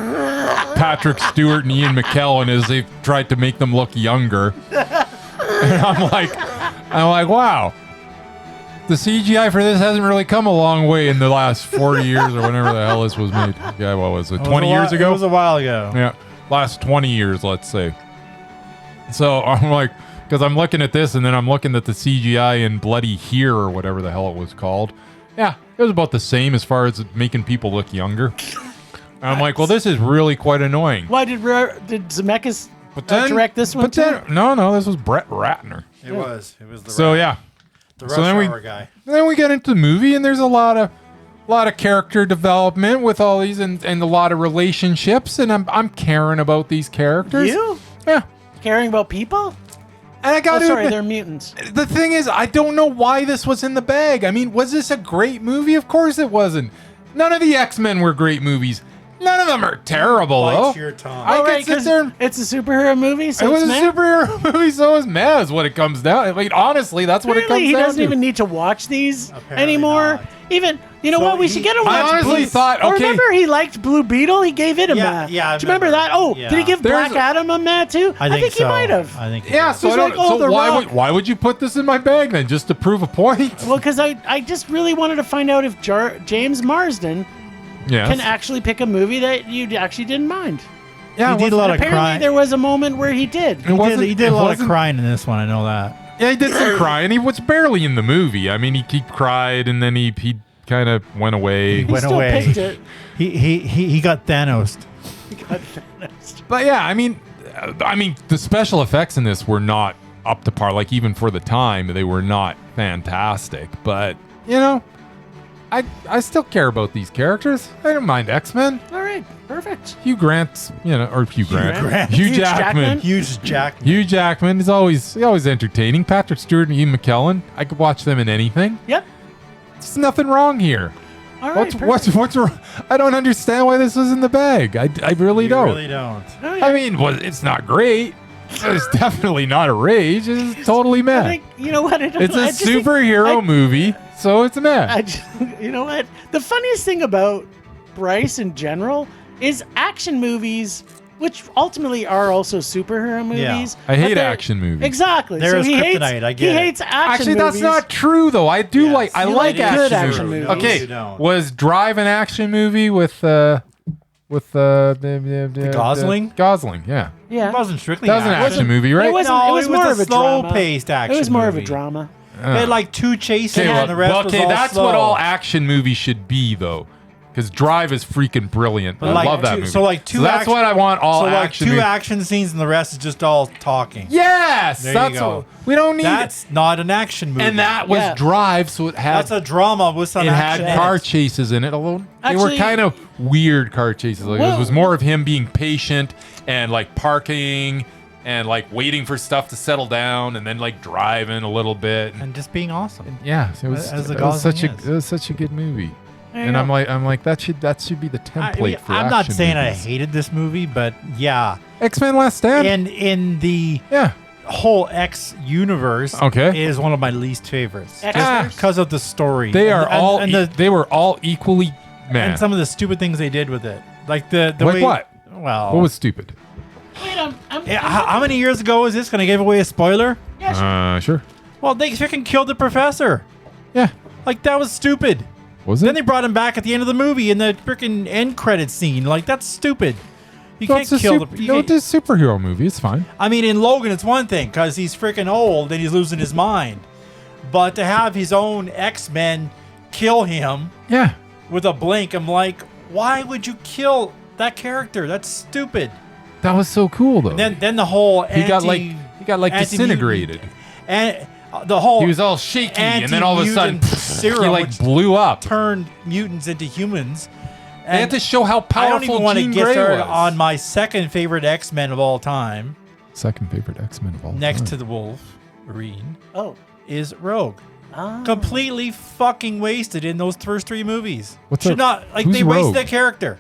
Patrick Stewart and Ian McKellen as they've tried to make them look younger. And I'm like, wow. The CGI for this hasn't really come a long way in the last 40 years or whenever the hell this was made. Yeah, what was it? 20 years ago? It was a while ago. Yeah, last 20 years, let's say. So I'm like, because I'm looking at this and then I'm looking at the CGI in Bloody Here or whatever the hell it was called. Yeah, it was about the same as far as making people look younger. And I'm like, well, this is really quite annoying. Why did Zemeckis direct this one but too? then, no, this was Brett Ratner. It was. It was the So yeah, the so Rush then Hour guy. then we get into the movie and there's a lot of character development with all these and a lot of relationships and I'm caring about these characters. You? Yeah. Caring about people? And I got to sorry, admit, they're mutants. the thing is, I don't know why this was in the bag. I mean, was this a great movie? Of course it wasn't. None of the X-Men were great movies. None of them are terrible, though. Bite your tongue. I Oh, could right, sit 'cause there and- it's a superhero movie, so It was it's a meh? superhero movie, so is Maz what it comes down. I mean, honestly, that's what it Really, comes he down doesn't to. even need to watch these Apparently anymore. not. Even You know So what? We should get him. I watch honestly Blue. thought, Oh, okay. remember he liked Blue Beetle? He gave it a Yeah, mat. yeah, I Do you remember remember. that? Oh, Yeah. did he give There's Black Adam a mat too? I think he so. might have. I think. Yeah, so, He's I don't, like, oh, so The Rock. why would you put this in my bag then, just to prove a point? Well, because I just really wanted to find out if James Marsden Yes. can actually pick a movie that you actually didn't mind. Yeah, He did a lot of Apparently, crying. there was a moment where he did. He did a lot of crying in this one. I know that. Yeah, he did some crying. He was barely in the movie. I mean, he cried and then he kind of went away. He went still away. picked it. He got Thanos. He got finished. But yeah, I mean, the special effects in this were not up to par. Like even for the time, they were not fantastic. But you know, I still care about these characters. I don't mind X-Men. All right, perfect. Hugh Grant's, or Hugh Grant, Grant. Hugh Hugh Jackman. Jackman. Huge Jack. Hugh Jackman is always entertaining. Patrick Stewart and Ian McKellen. I could watch them in anything. Yep. There's nothing wrong here. All right. What's wrong? I don't understand why this was in the bag. I really You don't. really don't. Oh, yeah. I mean, it's not great. It's definitely not a rage. It's totally I meh. think you know what? It's a superhero movie, so it's a meh. You know what? The funniest thing about Bryce in general is action movies, which ultimately are also superhero movies. I but hate they're- action movies. Exactly. They're so his he hates. kryptonite, I get he it. hates action Actually, that's movies. not true, though. I do Yes, like. I you like like good action action movies. movies. Okay, You don't. was Drive an action movie with Gosling? Gosling, yeah. Yeah. It wasn't strictly That was an action. action movie, right? It wasn't. No, it was more of a drama. slow-paced action It was more of a movie. drama. They had like 2 chases Okay, and the rest was all that's slow. what all action movies should be, though. Because Drive is freaking brilliant. But I like love that two- movie. so like two that's action- what I want. All so like action. 2 movies. action scenes and the rest is just all talking. Yes, There that's you go. what we don't need. That's not an action movie. and that was Yeah. Drive, so it had that's a drama with some it action. had in car it. chases in it. Although they were Actually- kind of weird car chases. Like, Well- it was more of him being patient and like parking and like waiting for stuff to settle down and then like driving a little bit. and just being awesome. Yeah, so it was, As the it was such a Gosling is. it was such a good movie. There you And go. I'm like that should be the template for I'm action not saying movies. I hated this movie, but yeah, X-Men Last Stand. and in the Yeah. whole X universe, Okay. is one of my least favorites. X-Men? Just because of the story. They are all and they were all equally man. and some of the stupid things they did with it, like the Like way. what? Well, What was stupid? Wait, yeah, how many years ago is this? Going to give away a spoiler? Yeah, Sure. Well, they freaking killed the professor. Yeah. Like that was stupid. Was it? Then they brought him back at the end of the movie in the freaking end credit scene. Like that's stupid. You No, can't it's a kill super, the. you no, can't- it's a superhero movie. It's fine. I mean, in Logan, it's one thing because he's freaking old and he's losing his mind. But to have his own X-Men kill him Yeah. with a blink, I'm like, why would you kill that character? That's stupid. That was so cool though. Then the whole he got like anti-mutant- disintegrated. and the whole He was all shaky, and then all of a sudden, anti-mutant serum he like which blew up. turned mutants into humans. They had to show how I don't powerful even want to Jean get Grey started was. on my second favorite X-Men of all time, Second favorite X-Men of all next time. to the Wolverine, Oh. is Rogue. Ah. Completely fucking wasted in those first 3 movies. What's Should up? not like Who's they wasted Rogue? that character.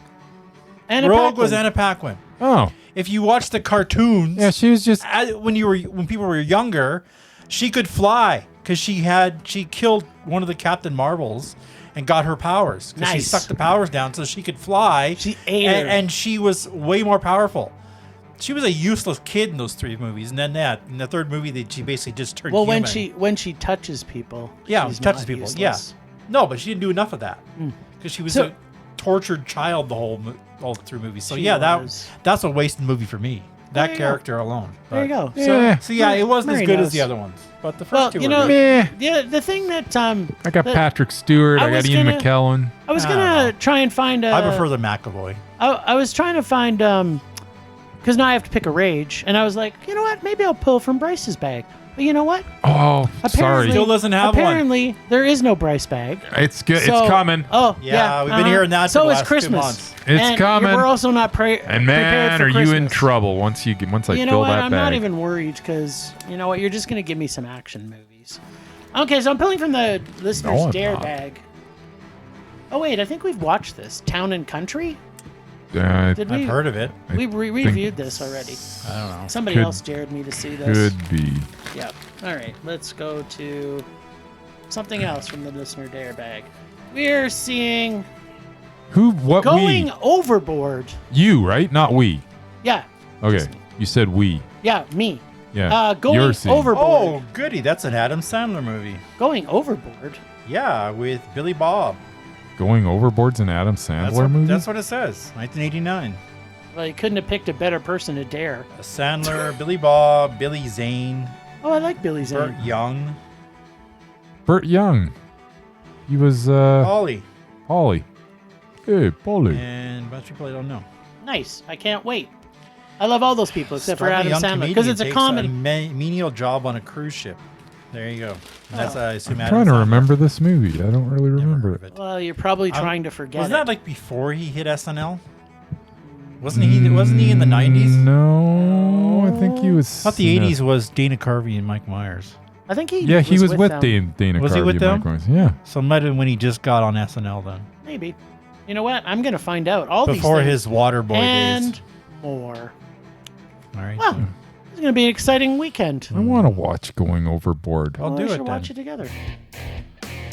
Anna Rogue was Paquin. Anna Paquin. Oh, If you watch the cartoons, yeah, she was just when people were younger, she could fly because she killed one of the Captain Marvels and got her powers. 'Cause She Nice. sucked the powers down so she could fly. She ate her. and she was way more powerful. She was a useless kid in those 3 movies, and then in the 3rd movie, she basically just turned Well, human. when she touches people, Yeah, she's touches not people. useless. Yeah, no, but she didn't do enough of that because she was So- a tortured child the whole all through movies. So She yeah, was. that's a wasted movie for me. There That you go. character alone. There you go. Yeah. So yeah, it wasn't Mary as good knows. as the other ones, but the first Well, 2 you were know, good. meh. the thing that I got that- Patrick Stewart. I I got was Ian gonna- McKellen. I was I don't gonna know. try and find. I prefer the McAvoy. I was trying to find because now I have to pick a rage, and I was like, you know what? Maybe I'll pull from Bryce's bag. But you know what? Oh, sorry. Apparently, Still doesn't have one. apparently, there is no Bryce bag. It's good. So- it's coming. Oh, Yeah, yeah. we've been hearing that for So the it's last 2 Christmas. months. It's And coming. We're also not And prepared man, for are you in Christmas. trouble once I You know fill what? that I'm bag. not even worried because you know what? You're just gonna give me some action movies. Okay, so I'm pulling from the listener's No, I'm dare not. bag. Oh wait, I think we've watched this. Town and Country. Did we? I've heard of it. We reviewed this already. I don't know. Somebody Could- else dared me to see this. Could be. Yeah. All right. Let's go to something else from the listener dare bag. we're seeing Who? What? Going We? Overboard. You, right? Not we. Yeah. Okay. You said we. Yeah, me. Yeah. Going You're seeing. Overboard. Oh, goody. That's an Adam Sandler movie. Going Overboard. Yeah, with Billy Bob. Going Overboard's an Adam Sandler movie? That's what it says. 1989. Well, you couldn't have picked a better person to dare. Sandler, Billy Bob, Billy Zane, Oh, I like Billy Zane. Burt Young, Burt Young. He was Ollie, Polly. Hey, Polly. and a bunch of people I don't know. Nice. I can't wait. I love all those people except for Struggling Adam young Sandler because comedian it's a takes comedy. menial job on a cruise ship. There you go. And that's I assume I'm Adam trying to Sandler. remember this movie. I don't really Never remember heard of it. it. Well, you're probably trying to forget Wasn't that it. like before he hit SNL? Wasn't he? Wasn't he in the 90s? No, I think he was. I thought the in a- 80s was Dana Carvey and Mike Myers. I think he Yeah, he was with them. Dana Was he Carvey with and them? Mike Myers. Yeah. So it might have been when he just got on SNL then. Maybe. You know what? I'm going to find out all Before these his things Waterboy and days. more. All right. Well, it's going to be an exciting weekend. I want to watch Going Overboard. I'll Well, do we it should then. watch it together.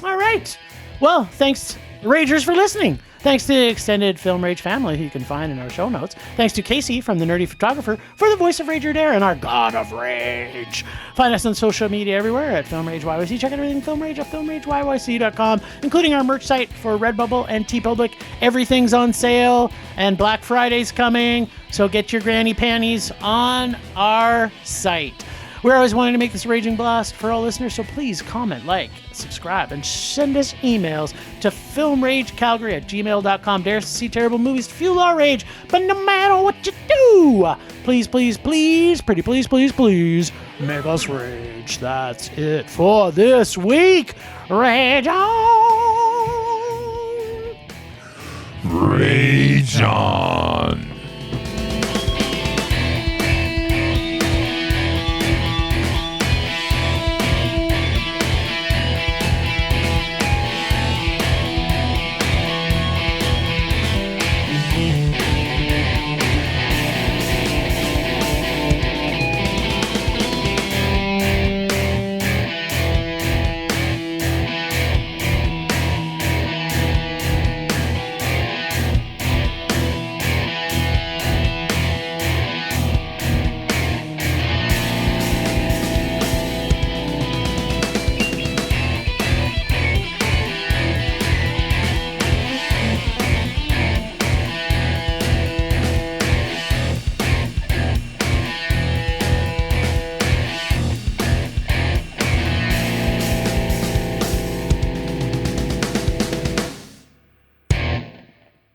All right. Well, thanks, Ragers, for listening. Thanks to the extended Film Rage family who you can find in our show notes. Thanks to Casey from The Nerdy Photographer for the voice of Rager Dare and our God of Rage. Find us on social media everywhere at Film Rage YYC. Check out everything Film Rage at filmrageyyc.com, including our merch site for Redbubble and TeePublic. Everything's on sale and Black Friday's coming, so get your granny panties on our site. We're always wanting to make this a raging blast for all listeners, so please comment, like, subscribe, and send us emails to filmragecalgary@gmail.com. Dare us to see terrible movies to fuel our rage, but no matter what you do, please, please, please, pretty please, please, please, make us rage. That's it for this week. Rage on! Rage on.